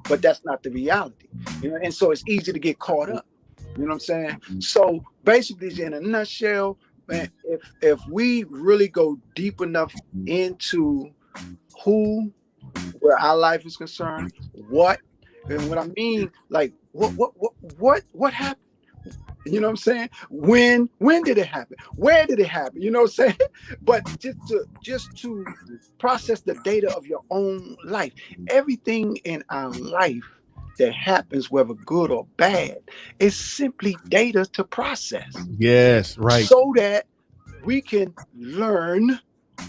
but that's not the reality. You know, and so it's easy to get caught up. You know what I'm saying? So basically, in a nutshell, man, if we really go deep enough into where our life is concerned, what, and what I mean, like what happened? You know what I'm saying? When did it happen? Where did it happen? You know what I'm saying? But just to process the data of your own life, everything in our life that happens, whether good or bad, is simply data to process. Yes, right. So that we can learn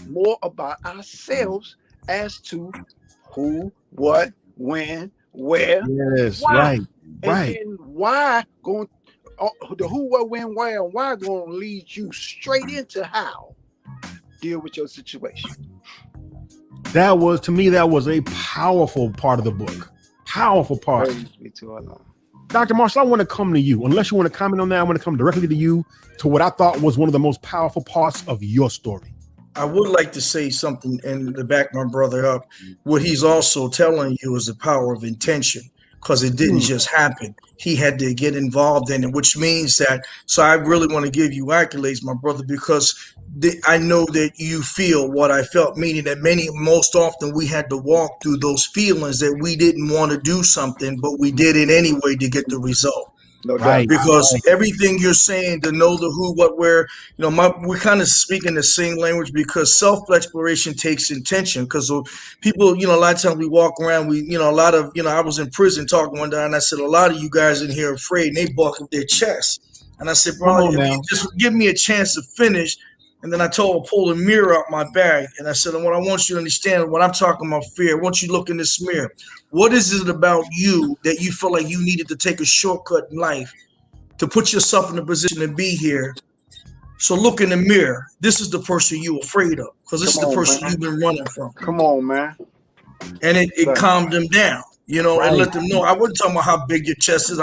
more about ourselves as to who, what, when, where, Yes, why, right. and then why going the who, what, when, where, and why going to lead you straight into how deal with your situation. That was, to me, that was a powerful part of the book. Powerful part. Praise be to Allah. Dr. Marshall, I want to come to you. Unless you want to comment on that, I want to come directly to you, to what I thought was one of the most powerful parts of your story. I would like to say something and to back my brother up. What he's also telling you is the power of intention, because it didn't just happen. He had to get involved in it, which means that, so I really want to give you accolades, my brother, because I know that you feel what I felt, meaning that most often we had to walk through those feelings that we didn't want to do something, but we did it anyway to get the result. No Right. doubt. Because everything you're saying, to know the who, what, where, we kind of speak in the same language, because self-exploration takes intention. Because people, a lot of times we walk around, I was in prison talking one day, and I said, a lot of you guys in here are afraid, and they buckled their chest. And I said, bro, if you just give me a chance to finish. And then I pull a mirror out my bag, and I said, what I want you to understand, when I'm talking about fear, I want you to look in this mirror. What is it about you that you feel like you needed to take a shortcut in life to put yourself in a position to be here? So look in the mirror. This is the person you're afraid of, because this is the person you've been running from. Come on, man. And it calmed them down, and let them know. I wasn't talking about how big your chest is.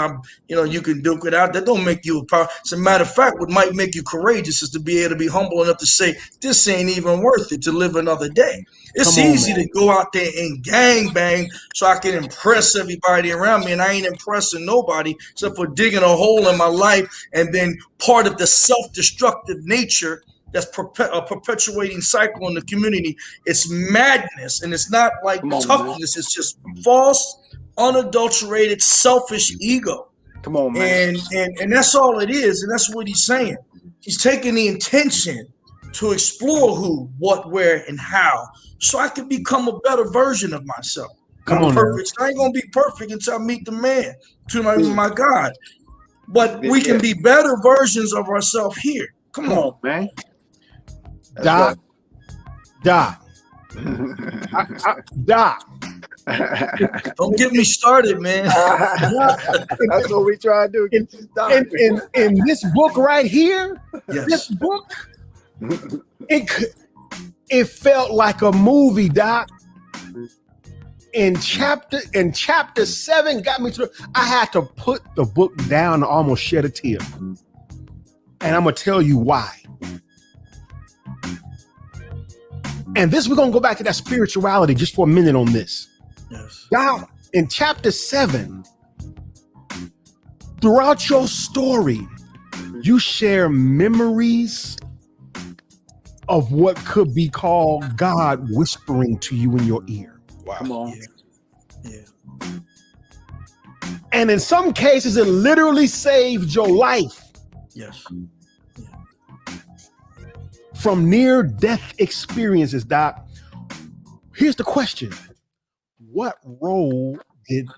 You can duke it out. That don't make you a power. As a matter of fact, what might make you courageous is to be able to be humble enough to say, this ain't even worth it to live another day. It's easy to go out there and gang bang so I can impress everybody around me, and I ain't impressing nobody except for digging a hole in my life, and then part of the self-destructive nature that's a perpetuating cycle in the community. It's madness, and it's not like toughness. It's just false, unadulterated, selfish ego. Come on, man. And that's all it is, and that's what he's saying. He's taking the intention to explore who, what, where, and how, so I can become a better version of myself. I'm perfect. I ain't gonna be perfect until I meet the man, to my God. But we can be better versions of ourselves here. Come on, man. Doc. Doc. Don't get me started, man. That's what we try to do. Get you started. In this book right here, this book, it felt like a movie, Doc. In chapter 7 got me to. I had to put the book down and almost shed a tear, and I'm gonna tell you why. And this, we're gonna go back to that spirituality just for a minute on this. Yes. Now, in chapter 7, throughout your story, you share memories of what could be called God whispering to you in your ear. Wow. Come on. Yeah. And in some cases, it literally saved your life. Yes. From near-death experiences, Doc. Here's the question. What role did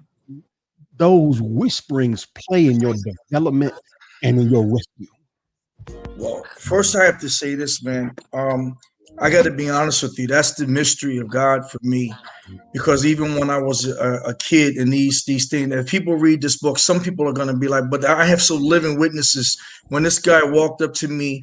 those whisperings play in your development and in your rescue? Well, first I have to say this, man. I got to be honest with you. That's the mystery of God for me, because even when I was a kid, and these things, if people read this book, some people are going to be like, but I have some living witnesses. When this guy walked up to me,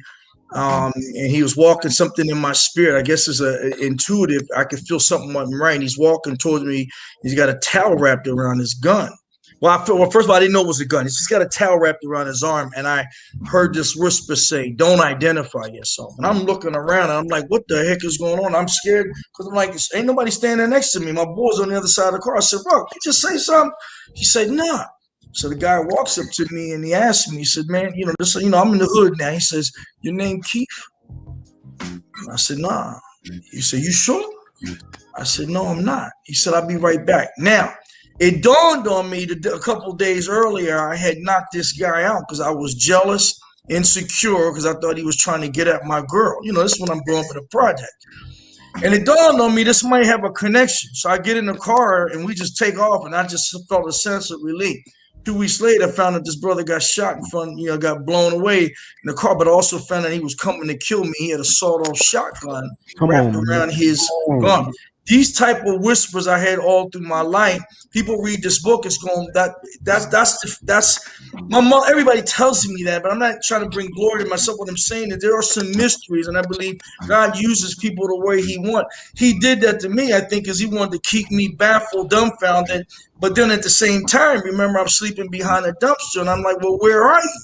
and he was walking something in my spirit, I guess it's intuitive. I could feel something wasn't right. He's walking towards me. He's got a towel wrapped around his gun. Well, first of all, I didn't know it was a gun. He's just got a towel wrapped around his arm, and I heard this whisper say, "Don't identify yourself." And I'm looking around, and I'm like, "What the heck is going on?" I'm scared because I'm like, "Ain't nobody standing next to me." My boy's on the other side of the car. I said, "Bro, you just say something." He said, "Nah." So the guy walks up to me and he asked me. He said, "Man, I'm in the hood now." He says, "Your name Keith?" I said, "Nah." He said, "You sure?" I said, "No, I'm not." He said, "I'll be right back." Now, it dawned on me that a couple of days earlier, I had knocked this guy out because I was jealous, insecure, because I thought he was trying to get at my girl. This is when I'm going for the project. And it dawned on me this might have a connection. So I get in the car and we just take off, and I just felt a sense of relief. 2 weeks later, I found that this brother got shot in front, got blown away in the car, but I also found that he was coming to kill me. He had a sawed-off shotgun wrapped around his gun. these type of whispers I had all through my life. People read this book, it's going that's my mom. Everybody tells me that, but I'm not trying to bring glory to myself. What I'm saying is there are some mysteries, and I believe God uses people the way He wants. He did that to me, I think, because He wanted to keep me baffled, dumbfounded. But then at the same time, remember, I'm sleeping behind a dumpster, and I'm like, well, where are you?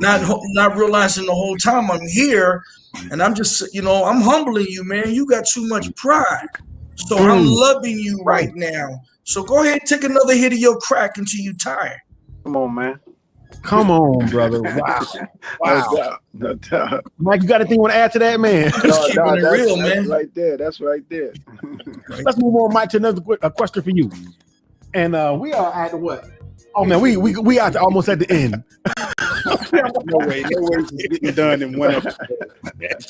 Not realizing the whole time I'm here, and I'm just, I'm humbling you, man. You got too much pride. So I'm loving you right now. So go ahead and take another hit of your crack until you tired. Come on, man. Come on, brother. Wow. Wow. No doubt. Mike, you got anything you want to add to that, man? Just keeping it real, man. Right there. That's right there. Let's move on, Mike, to another question for you. And we are at what? Oh man, we are almost at the end. No way it's getting done in one episode.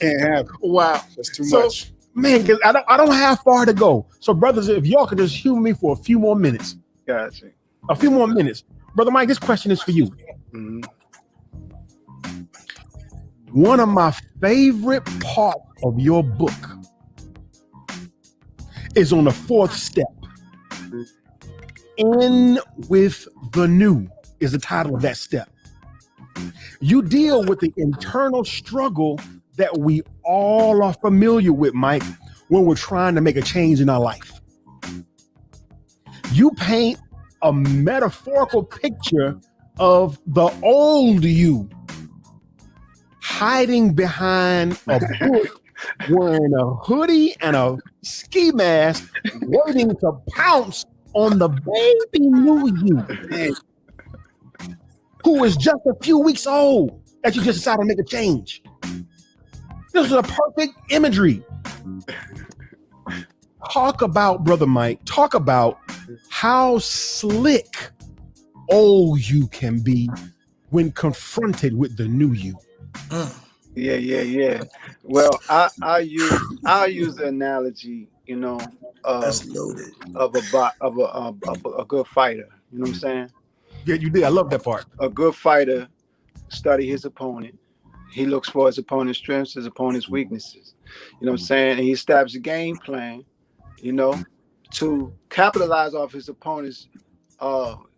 Can't have it. Wow, that's too much. Man, because I don't have far to go. So, brothers, if y'all could just humor me for a few more minutes. Gotcha. A few more minutes. Brother Mike, this question is for you. Mm-hmm. One of my favorite parts of your book is on the 4th step. In with the new is the title of that step. You deal with the internal struggle that we all are familiar with, Mike, when we're trying to make a change in our life. You paint a metaphorical picture of the old you hiding behind a book, wearing a hoodie and a ski mask, waiting to pounce on the baby new you, who is just a few weeks old, that you just decided to make a change. This is a perfect imagery. Talk about, Brother Mike, talk about how slick old you can be when confronted with the new you. Yeah. Well, I use the analogy, That's loaded. of a good fighter. You know what I'm saying? Yeah, you did. I love that part. A good fighter study his opponent. He looks for his opponent's strengths, his opponent's weaknesses. You know what I'm saying? And he establishes a game plan, to capitalize off his opponent's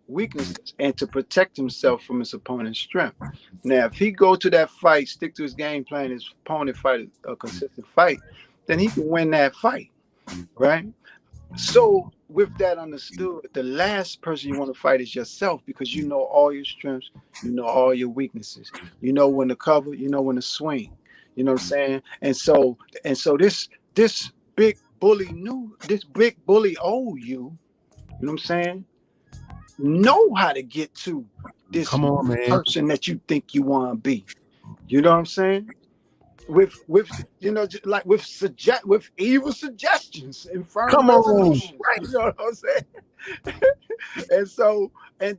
weaknesses and to protect himself from his opponent's strength. Now, if he go to that fight, stick to his game plan, his opponent fight a consistent fight, then he can win that fight, right? So with that understood, the last person you want to fight is yourself, because you know all your strengths, you know all your weaknesses, you know when to cover, you know when to swing, you know what I'm saying? And so this big bully old you know what I'm saying, know how to get to this person that you think you want to be. You know what I'm saying? With like with evil suggestions and firm resolutions. Right. You know what I'm saying? and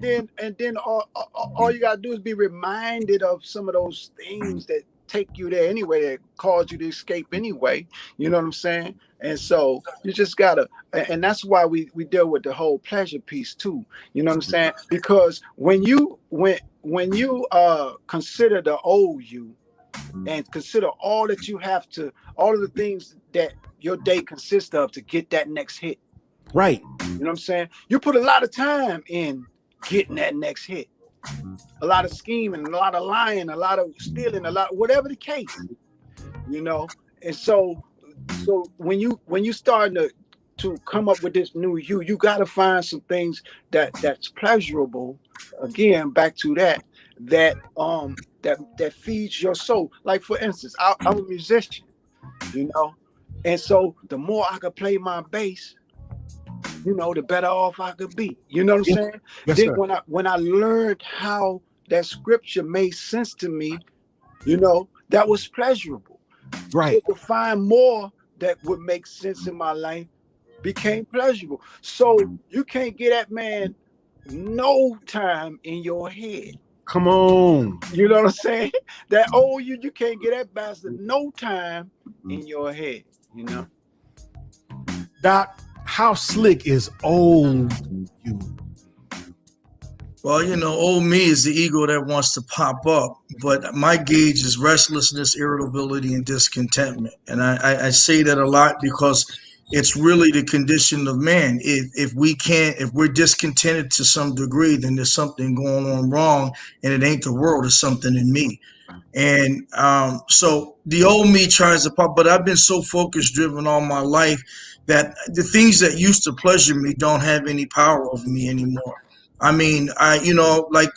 then all you gotta do is be reminded of some of those things that take you there anyway, that cause you to escape anyway. You know what I'm saying? And so you just gotta, and that's why we deal with the whole pleasure piece too. You know what I'm saying? Because when you consider the old you, and consider all of the things that your day consists of to get that next hit. Right. You know what I'm saying? You put a lot of time in getting that next hit. A lot of scheming, a lot of lying, a lot of stealing, whatever the case. And so when you start to come up with this new you got to find some things that's pleasurable. Again, back to that feeds your soul. Like for instance, I'm a musician, and so the more I could play my bass, the better off I could be. You know what I'm saying? Yes, then sir. when I learned how that scripture made sense to me, that was pleasurable. Right. So to find more that would make sense in my life became pleasurable. So you can't get that man no time in your head. Come on. You know what I'm saying? That old you can't get that bastard no time in your head, Doc, how slick is old you? Well, old me is the ego that wants to pop up, but my gauge is restlessness, irritability, and discontentment. And I say that a lot because It's really the condition of man. If we're discontented to some degree, then there's something going on wrong, and it ain't the world, it's something in me. And so the old me tries to pop, but I've been so focus driven all my life that the things that used to pleasure me don't have any power over me anymore. I mean, the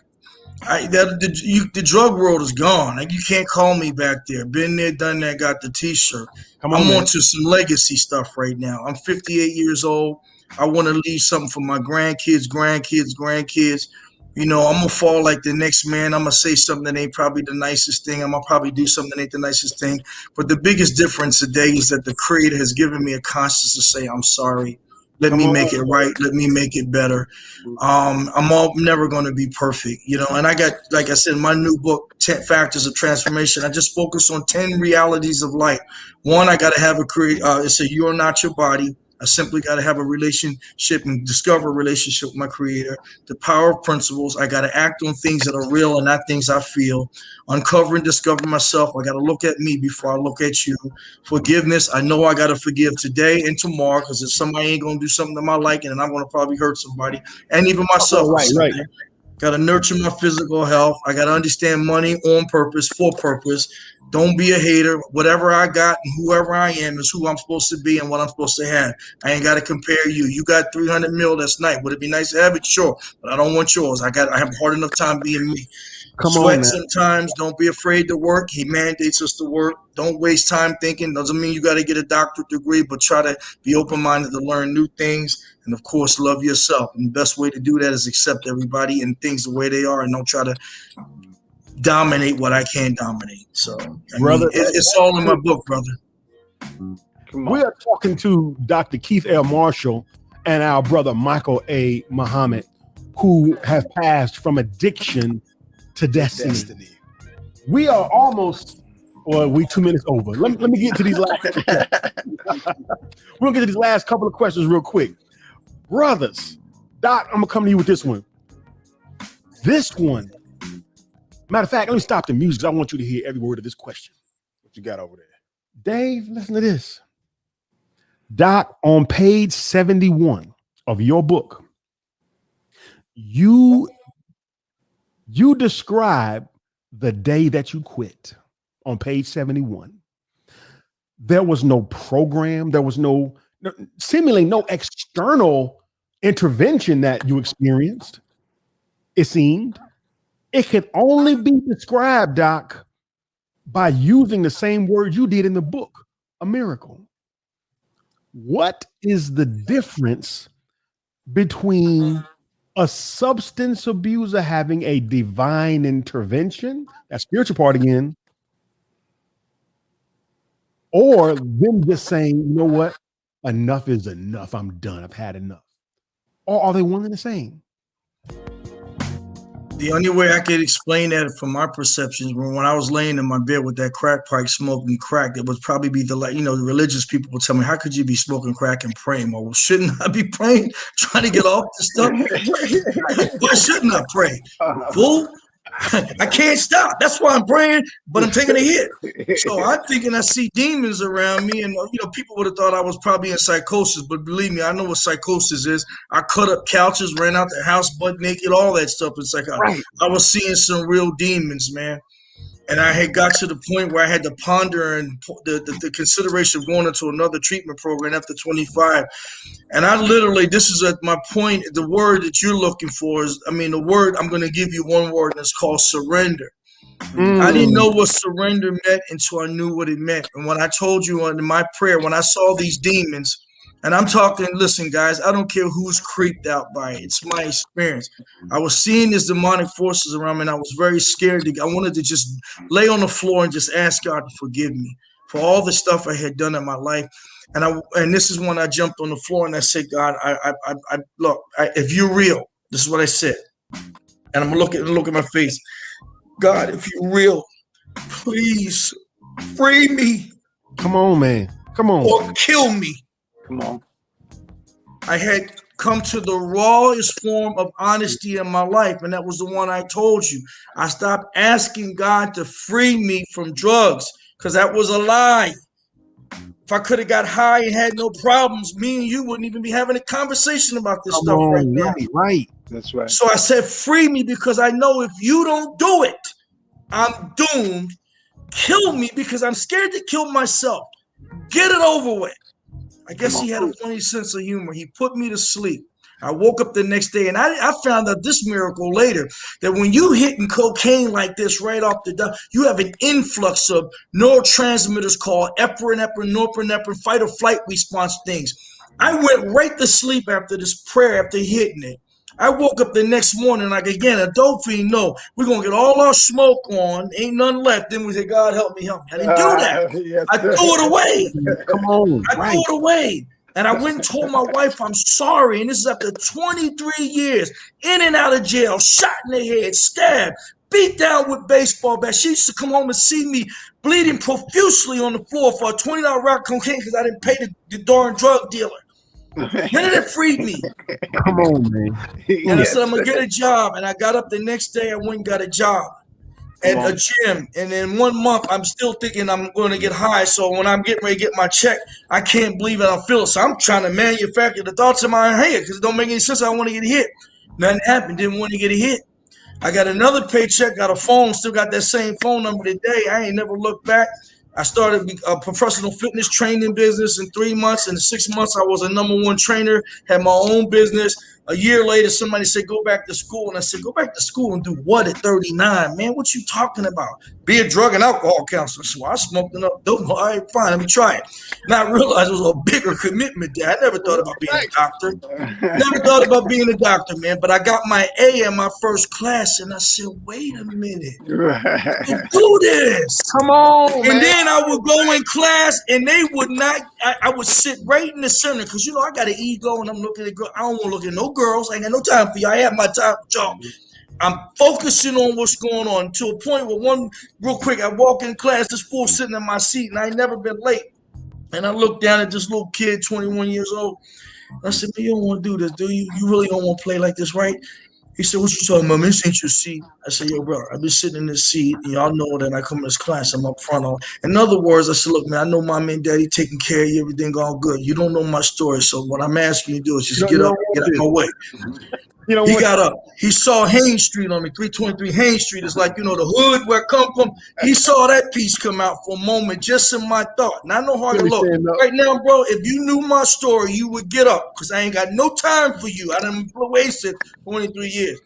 drug world is gone. Like, you can't call me back there. Been there, done that, got the T-shirt. Come on, I'm man. on to some legacy stuff right now. I'm 58 years old. I want to leave something for my grandkids. You know, I'm gonna fall like the next man. I'm gonna say something that ain't probably the nicest thing. I'm gonna probably do something that ain't the nicest thing. But the biggest difference today is that the Creator has given me a conscience to say, I'm sorry. Let me make it right. Let me make it better. Never going to be perfect, you know. And I got, like I said, my new book, 10 Factors of Transformation. I just focus on 10 realities of life. One, I got to have it's a you are not your body. I simply got to have a relationship and discover a relationship with my Creator. The power of principles. I got to act on things that are real and not things I feel. Uncover and discover myself. I got to look at me before I look at you. Forgiveness. I know I got to forgive today and tomorrow, because if somebody ain't going to do something to my liking, and I'm going to probably hurt somebody, and even myself. Right. Got to nurture my physical health. I got to understand money on purpose, for purpose. Don't be a hater. Whatever I got and whoever I am is who I'm supposed to be and what I'm supposed to have. I ain't got to compare you. You got 300 mil. That's nice. Would it be nice to have it? Sure. But I don't want yours. I have a hard enough time being me. Sweat sometimes. Don't be afraid to work. He mandates us to work. Don't waste time thinking. Doesn't mean you got to get a doctorate degree, but try to be open-minded to learn new things. And of course, love yourself. And the best way to do that is accept everybody and things the way they are, and don't try to dominate what I can't dominate. So, it's all in my book, brother. We are talking to Dr. Keith L. Marshall and our brother Michael A. Muhammad, who have passed from addiction to destiny. We are almost, we 2 minutes over. Let me get to these last. We're gonna get to these last couple of questions real quick, brothers. Doc, I'm gonna come to you with this one. This one, matter of fact, let me stop the music. I want you to hear every word of this question. What you got over there, Dave? Listen to this. Doc, on page 71 of your book, you describe the day that you quit. On page 71, there was no program. There was seemingly no external intervention that you experienced. It seemed it could only be described, Doc, by using the same word you did in the book, a miracle. What is the difference between a substance abuser having a divine intervention, that spiritual part again, or them just saying, you know what, enough is enough, I'm done, I've had enough? Or are they one and the same? The only way I could explain that from my perceptions, when I was laying in my bed with that crack pipe smoking crack, it would probably be the religious people would tell me, how could you be smoking crack and praying? Well, shouldn't I be praying, trying to get off the stuff? Why shouldn't I pray? Fool, I can't stop. That's why I'm praying, but I'm taking a hit. So I'm thinking I see demons around me, and people would have thought I was probably in psychosis, but believe me, I know what psychosis is. I cut up couches, ran out the house butt naked, all that stuff. It's like I was seeing some real demons, man. And I had got to the point where I had to ponder and the consideration of going into another treatment program after 25. And I literally, this is at my point, the word that you're looking for is, the word, I'm going to give you one word, and it's called surrender. I didn't know what surrender meant until I knew what it meant. And when I told you in my prayer, when I saw these demons, and I'm talking, listen, guys, I don't care who's creeped out by it. It's my experience. I was seeing these demonic forces around me, and I was very scared. I wanted to just lay on the floor and just ask God to forgive me for all the stuff I had done in my life. And this is when I jumped on the floor and I said, God, look, if you're real, this is what I said. And I'm gonna look at my face. God, if you're real, please free me. Come on, man. Come on. Or kill me. Come on. I had come to the rawest form of honesty in my life, and that was the one I told you. I stopped asking God to free me from drugs, because that was a lie. If I could have got high and had no problems, me and you wouldn't even be having a conversation about this Come stuff right on, now. right. That's right. So I said, free me, because I know if you don't do it, I'm doomed. Kill me, because I'm scared to kill myself. Get it over with. I guess he had a funny sense of humor. He put me to sleep. I woke up the next day, and I found out this miracle later, that when you hitting cocaine like this right off the dome, you have an influx of neurotransmitters called epinephrine, norepinephrine, fight or flight response things. I went right to sleep after this prayer, after hitting it. I woke up the next morning, like, again, a dope fiend, no, we're going to get all our smoke on, ain't none left. Then we say, God, help me, help me. I didn't do that. Yes, I threw it away. Come on, I threw it away. And I went and told my wife I'm sorry. And this is after 23 years, in and out of jail, shot in the head, stabbed, beat down with baseball bats. She used to come home and see me bleeding profusely on the floor for a $20 rock cocaine because I didn't pay the darn drug dealer. None of that freed me. Come on, man. And I said, I'm going to get a job. And I got up the next day. I went and got a job at a gym. And in 1 month, I'm still thinking I'm going to get high. So when I'm getting ready to get my check, I can't believe it. I feel it. So I'm trying to manufacture the thoughts in my head because it don't make any sense. I want to get hit. Nothing happened. Didn't want to get a hit. I got another paycheck, got a phone, still got that same phone number today. I ain't never looked back. I started a professional fitness training business in 3 months. In 6 months, I was a #1 trainer, had my own business. A year later, somebody said, go back to school. And I said, go back to school and do what at 39? Man, what you talking about? Be a drug and alcohol counselor. So I smoked enough dope. All right, fine, let me try it. And I realized it was a bigger commitment there. I never thought about being a doctor. Never thought about being a doctor, man. But I got my A in my first class, and I said, wait a minute. I can do this. Come on, And man. then I would go in class, and they would not. I would sit right in the center because, you know, I got an ego, and I'm looking at girls. I don't want to look at no girls. I ain't got no time for you. I have my time for y'all. I'm focusing on what's going on to a point where real quick, I walk in class, this fool sitting in my seat, and I ain't never been late. And I look down at this little kid, 21 years old. And I said, man, you don't want to do this, do you? You really don't want to play like this, right? He said, what you talking about, man? This ain't your seat. I said, yo, bro, I've been sitting in this seat, and y'all know that I come to this class, I'm up front on. In other words, I said, look, man, I know mommy and daddy taking care of you, everything all good. You don't know my story, so what I'm asking you to do is just get up and get out of my way. He got up. He saw Haynes Street on me, 323 Haynes Street. Is like, you know, the hood where I come from. He saw that piece come out for a moment just in my thought. And I know how to look. Right now, bro, if you knew my story, you would get up because I ain't got no time for you. I done wasted 23 years.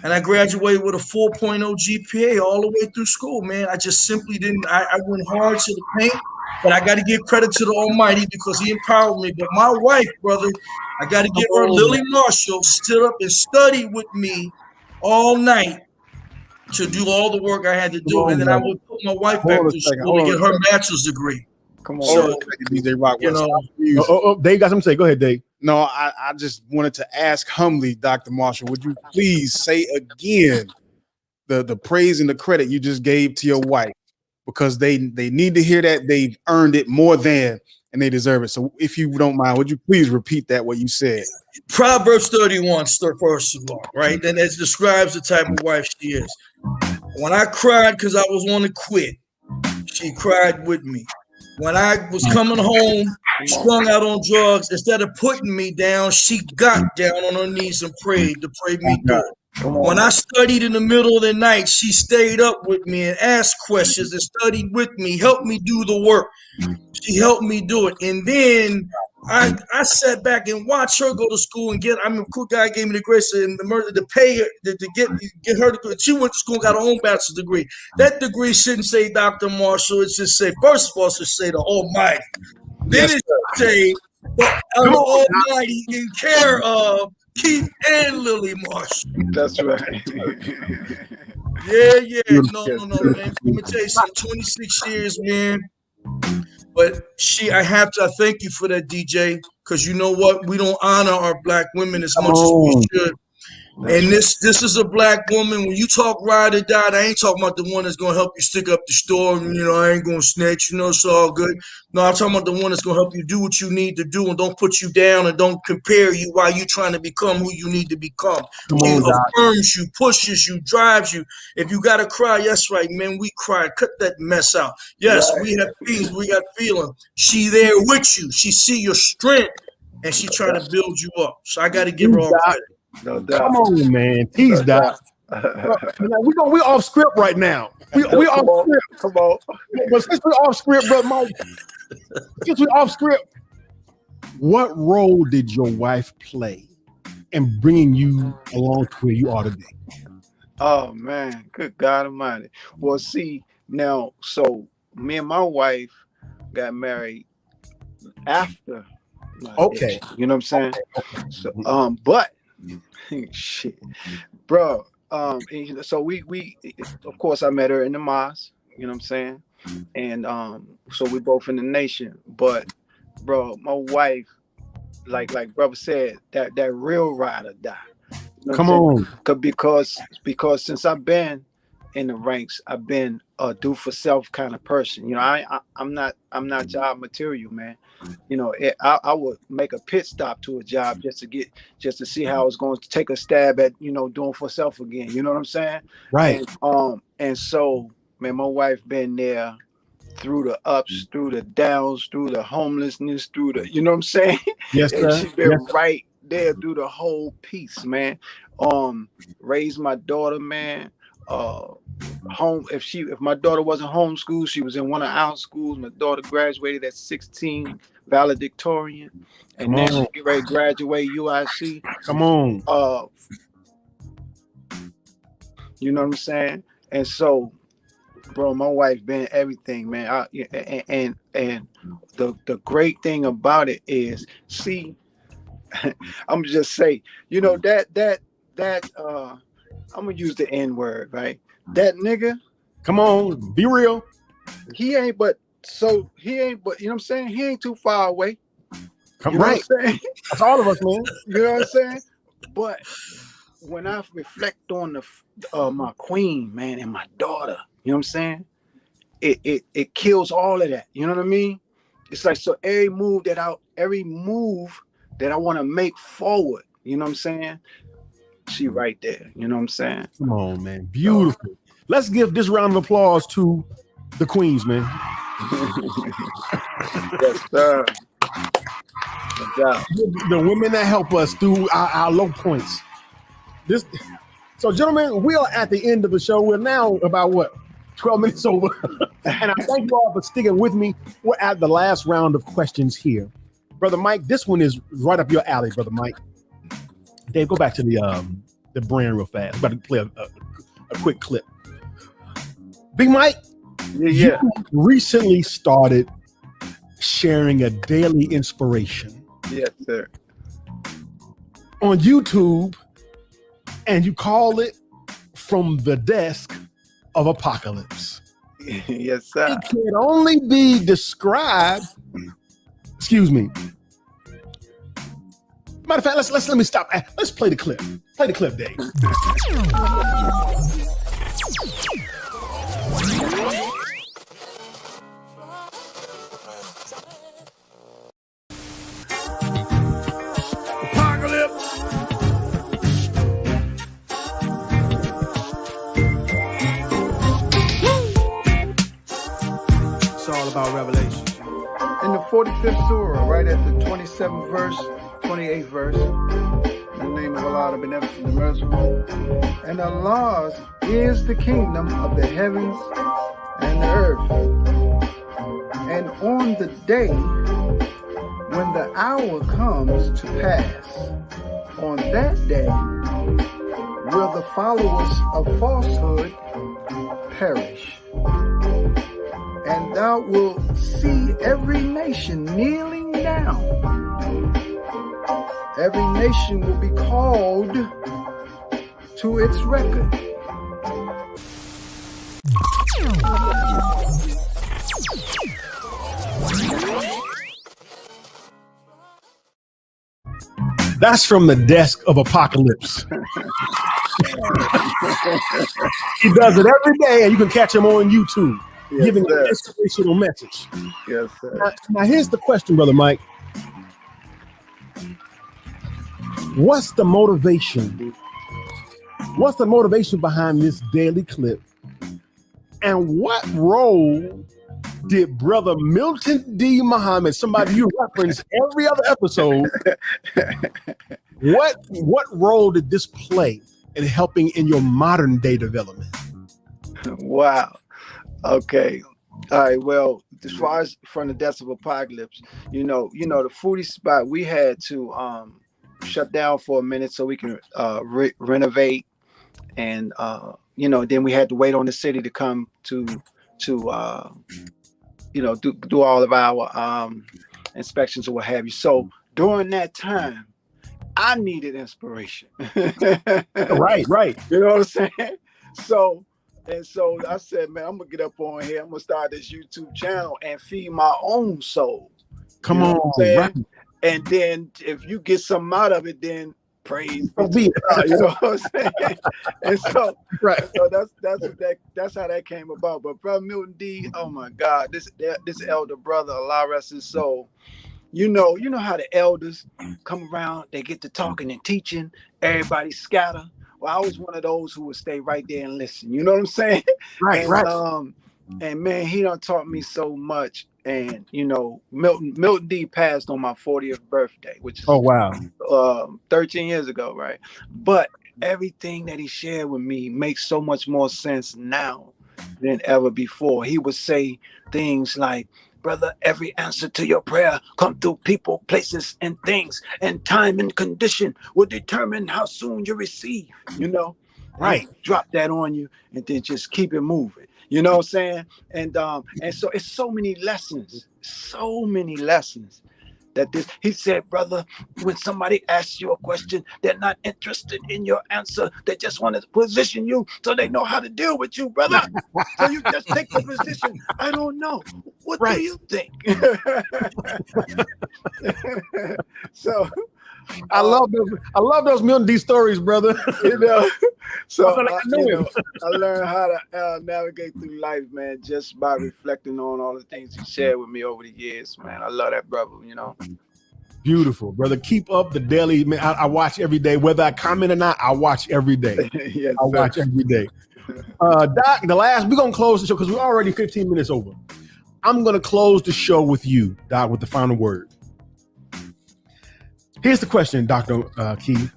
And I graduated with a 4.0 GPA all the way through school, man. I just simply didn't. I went hard to the paint. But I got to give credit to the Almighty because He empowered me. But my wife, brother, I got to give her, Lily Marshall, stood up and studied with me all night to do all the work I had to do. And then I would put my wife back to school to get her bachelor's degree. Come on, so, DJ Rock. You know, Dave got something to say. Go ahead, Dave. No, I just wanted to ask humbly, Dr. Marshall, would you please say again the praise and the credit you just gave to your wife? Because they need to hear that. They've earned it more than, and they deserve it. So if you don't mind, would you please repeat that, what you said? Proverbs 31, first of all, right? And it describes the type of wife she is. When I cried because I was wanting to quit, she cried with me. When I was coming home, strung out on drugs, instead of putting me down, she got down on her knees and prayed to pray me through. When I studied in the middle of the night, she stayed up with me and asked questions and studied with me, helped me do the work. She helped me do it. And then I sat back and watched her go to school and cool guy gave me the grace and the mercy to pay her, to get her to. She went to school and got her own bachelor's degree. That degree shouldn't say Dr. Marshall. It should say, first of all, it should say the Almighty. Then it should say the Almighty in care of Keith and Lily Marshall. That's right. Yeah. No, man. Let me tell you something. 26 years, man. But I thank you for that, DJ, because you know what? We don't honor our black women as much as we should. And this is a black woman. When you talk ride or die, I ain't talking about the one that's gonna help you stick up the store. And, I ain't gonna snitch. It's all good. No, I'm talking about the one that's gonna help you do what you need to do and don't put you down and don't compare you while you trying to become who you need to become. Come She on, Doc. affirms you, pushes you, drives you. If you gotta cry, yes, right, man. We cry. Cut that mess out. Yes, Right. we have feelings. We got feelings. She there with you. She see your strength and she trying to build you up. So I got to give her all credit. No doubt. Come on, man. Tease Doc. We off script right now. We off script. Come on. But since we're off script, brother Mike, since we're off script, what role did your wife play in bringing you along to where you are today? Oh man, good God Almighty. Well, see now, so me and my wife got married after. Okay. You know what I'm saying? So, but shit, bro. So we of course I met her in the mosque. You know what I'm saying? And so we both in the nation. But bro, my wife, like brother said, that real ride or die. You know Come on. Because since I've been in the ranks, I've been a do for self kind of person. I'm not job material, man. I would make a pit stop to a job just to see how it's going to take a stab at doing for self again. You know what I'm saying? Right. And so, man, my wife been there through the ups, through the downs, through the homelessness, through the, you know what I'm saying? Yes, and sir. she been right there through the whole piece, man. Raised my daughter, man. If my daughter wasn't homeschooled, she was in one of our schools. My daughter graduated at 16, valedictorian, and now she get ready to graduate UIC. Come on. You know what I'm saying? And so, bro, my wife been everything, man. And the great thing about it is, see, I'm gonna just say, that I'm gonna use the N word, right? That nigga, come on, be real. He ain't, but you know what I'm saying? He ain't too far away. Come right. That's all of us, man. You know what I'm saying? But when I reflect on my queen, man, and my daughter, you know what I'm saying? It kills all of that. You know what I mean? It's like, so every move that I want to make forward, you know what I'm saying? She right there. You know what I'm saying? Come on, man. Beautiful. Let's give this round of applause to the queens, man. Yes, sir. The women that help us through our low points. So, gentlemen, we are at the end of the show. We're now about 12 minutes over. And I thank you all for sticking with me. We're at the last round of questions here. Brother Mike, this one is right up your alley, Brother Mike. Dave, go back to the brand real fast. I'm about to play a quick clip. Big Mike, you recently started sharing a daily inspiration. Yes, sir. On YouTube, and you call it From the Desk of Apacolips. Yes, sir. It can only be described. Excuse me. Matter of fact, let me stop. Let's play the clip. Play the clip, Dave. It's all about revelation. In the 45th surah, right at the 27th verse, 28th verse, in the name of Allah, the Beneficent, the Merciful, and Allah's is the kingdom of the heavens and the earth. And on the day when the hour comes to pass, on that day will the followers of falsehood perish. And thou wilt see every nation kneeling down. Every nation will be called to its record. That's from the Desk of Apacolips. He does it every day, and you can catch him on YouTube, giving an inspirational message. Yes, sir. Now, here's the question, Brother Mike. What's the motivation? What's the motivation behind this daily clip? And what role did Brother Milton D. Muhammad, somebody you reference every other episode, what role did this play in helping in your modern day development? Wow. Okay. All right. Well, as far as from the Desk of Apacolips, the Foodie Spot, we had to shut down for a minute so we can renovate, and then we had to wait on the city to come to do all of our inspections or what have you. So during that time, I needed inspiration. Right. You know what I'm saying? So I said, man, I'm gonna get up on here. I'm gonna start this YouTube channel and feed my own soul. Come on, right. And then if you get something out of it, then praise be to God, you know what I'm saying? And so, that's how that came about. But Brother Milton D, oh my God, this elder brother, Allah rest his soul. You know how the elders come around, they get to talking and teaching, everybody scatter. Well, I was one of those who would stay right there and listen. You know what I'm saying? Right. And man, he done taught me so much. And Milton D passed on my 40th birthday, which is 13 years ago, right? But everything that he shared with me makes so much more sense now than ever before. He would say things like, brother, every answer to your prayer come through people, places, and things, and time and condition will determine how soon you receive, Right. Drop that on you and then just keep it moving. You know what I'm saying? And so it's so many lessons that he said, brother, when somebody asks you a question, they're not interested in your answer. They just want to position you so they know how to deal with you, brother. So you just take the position. I don't know. What do you think? So I love those Milton D stories, brother. So I learned how to navigate through life, man, just by reflecting on all the things he shared with me over the years, man. I love that brother, Beautiful, brother. Keep up the daily. Man, I watch every day, whether I comment or not. I watch every day. Yes, watch every day. Doc, we're gonna close the show because we're already 15 minutes over. I'm gonna close the show with you, Doc, with the final word. Here's the question, Dr. Key.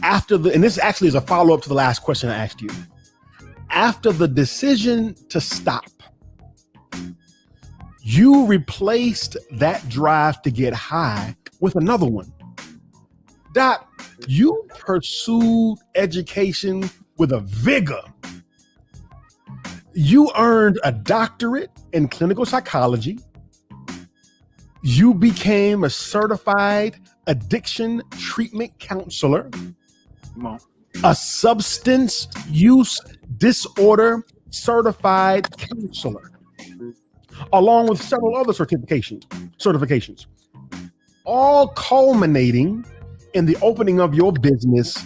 And this actually is a follow-up to the last question I asked you. After the decision to stop, you replaced that drive to get high with another one. Doc, you pursued education with a vigor. You earned a doctorate in clinical psychology. You became a certified addiction treatment counselor, a substance use disorder certified counselor, along with several other certifications, all culminating in the opening of your business,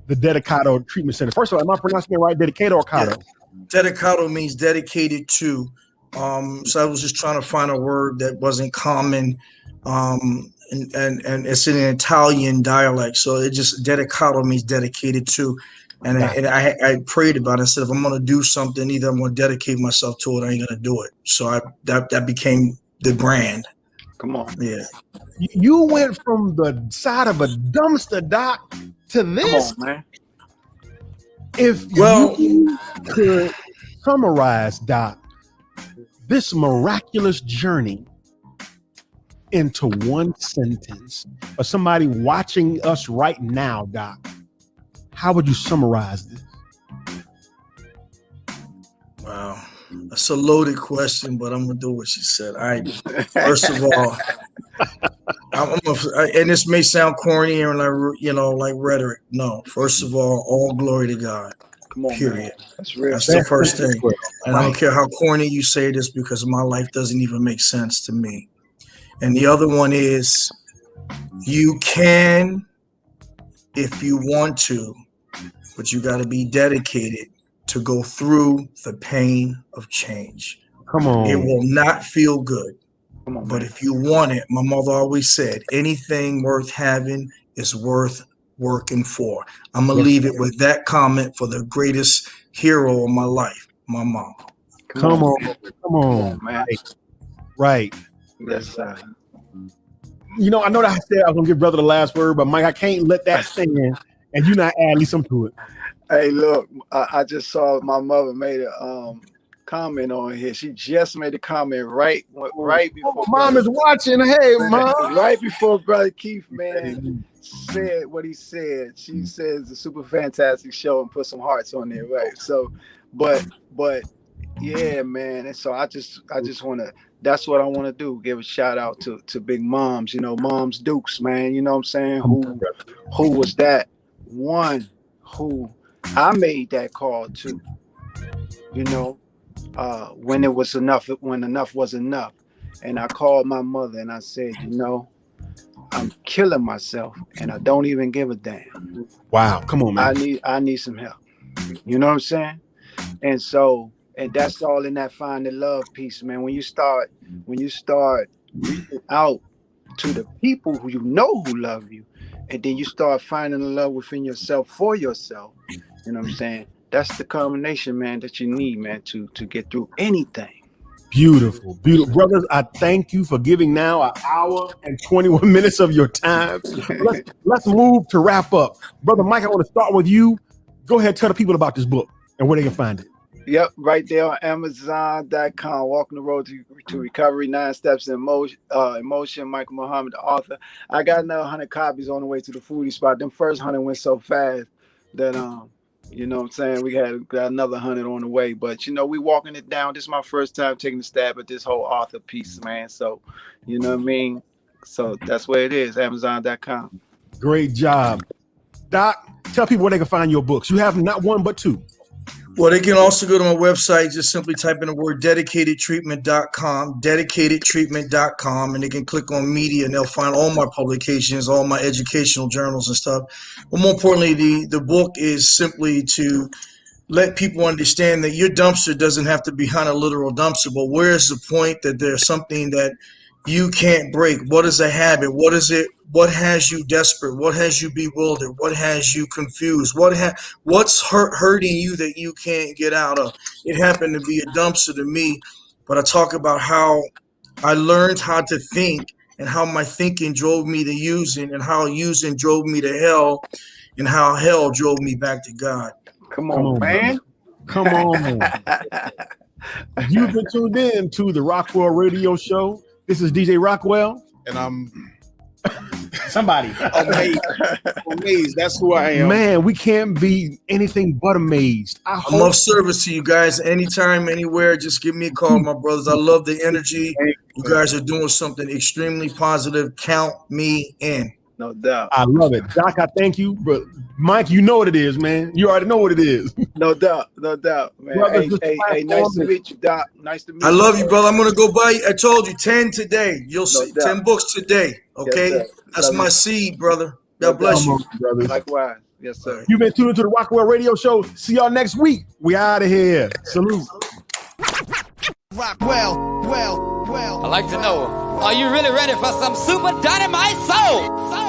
the Dedicato Treatment Center. First of all, am I pronouncing it right? Dedicato or Cato? Dedicato means dedicated to. So I was just trying to find a word that wasn't common, and it's in an Italian dialect. So it just Dedicato means dedicated to, and I prayed about it. I said, if I'm going to do something, either I'm going to dedicate myself to it, or I ain't going to do it. So that became the brand. Come on, yeah. You went from the side of a dumpster, Doc, to this. Come on, man. If you could summarize, Doc, this miraculous journey into one sentence, or somebody watching us right now, Doc, how would you summarize this? Wow, that's a loaded question, but I'm gonna do what she said. All right, first of all, and this may sound corny and like rhetoric. No, first of all glory to God. Come on, period. Man. That's real. That's the first thing. And I don't care how corny you say this, because my life doesn't even make sense to me. And the other one is you can if you want to, but you got to be dedicated to go through the pain of change. Come on. It will not feel good. Come on, But man. if you want it, my mother always said, anything worth having is worth working for. I'm going to leave it with that comment for the greatest hero of my life, my mom. Come on. man. Come on. man. Right. Yes, sir. You know, I know that I said I was going to give brother the last word, but Mike, I can't let that stand and you not add at least something to it. Hey, look, I just saw my mother made a comment on here. She just made a comment right before. Mom is watching. Hey, Mom. Right before Brother Keith, man, said what he said. She says a super fantastic show and put some hearts on there, right? So, but yeah, man. And so I just want to. That's what I want to do. Give a shout out to big moms. You know, Moms Dukes, man. You know what I'm saying? Who was that one who I made that call to? You know, when it was enough, when enough was enough, and I called my mother and I said, you know, I'm killing myself and I don't even give a damn. Wow, come on, man. I need some help. You know what I'm saying? And so, and that's all in that find the love piece, man. When you start reaching out to the people who you know who love you, and then you start finding the love within yourself for yourself. You know what I'm saying? That's the combination, man, that you need, man, to get through anything. Beautiful, beautiful. Brothers, I thank you for giving now an hour and 21 minutes of your time. Let's move to wrap up. Brother Mike, I want to start with you. Go ahead, tell the people about this book and where they can find it. Yep, right there on Amazon.com. Walking the Road to Recovery, 9 Steps in Emotion. Michael Muhammad, the author. I got another 100 copies on the way to the Foodie Spot. Them first 100 went so fast that you know what I'm saying, we got another 100 on the way. But you know, we walking it down. This is my first time taking a stab at this whole author piece, man. So you know what I mean? So that's where it is, Amazon.com. Great job. Doc, tell people where they can find your books. You have not one but two. Well, they can also go to my website. Just simply type in the word dedicatedtreatment.com, dedicatedtreatment.com, and they can click on media and they'll find all my publications, all my educational journals and stuff. But more importantly, the book is simply to let people understand that your dumpster doesn't have to be behind a literal dumpster, but where's the point that there's something that you can't break? What is a habit? What is it? What has you desperate? What has you bewildered? What has you confused? What's hurting you that you can't get out of? It happened to be a dumpster to me, but I talk about how I learned how to think and how my thinking drove me to using and how using drove me to hell and how hell drove me back to God. Come on, man. Come on. You've been tuned in to the Rockwell Radio Show. This is DJ Rockwell. And I'm Somebody. amazed. That's who I am. Man, we can't be anything but amazed. I'm of service to you guys anytime, anywhere. Just give me a call, my brothers. I love the energy. You guys are doing something extremely positive. Count me in. No doubt. I love it. Doc, I thank you. But Mike, you know what it is, man. You already know what it is. No doubt, man. Brothers, Hey, nice to meet you, Doc. Nice to meet you. I love you, brother. I'm going to go buy, I told you, 10 today. You'll see 10 books today, okay? Yes, that's my seed, brother. God bless you. Likewise. Yes, sir. You've been tuned into the Rockwell Radio Show. See y'all next week. We out of here. Salute. I'd like to know, are you really ready for some super dynamite soul?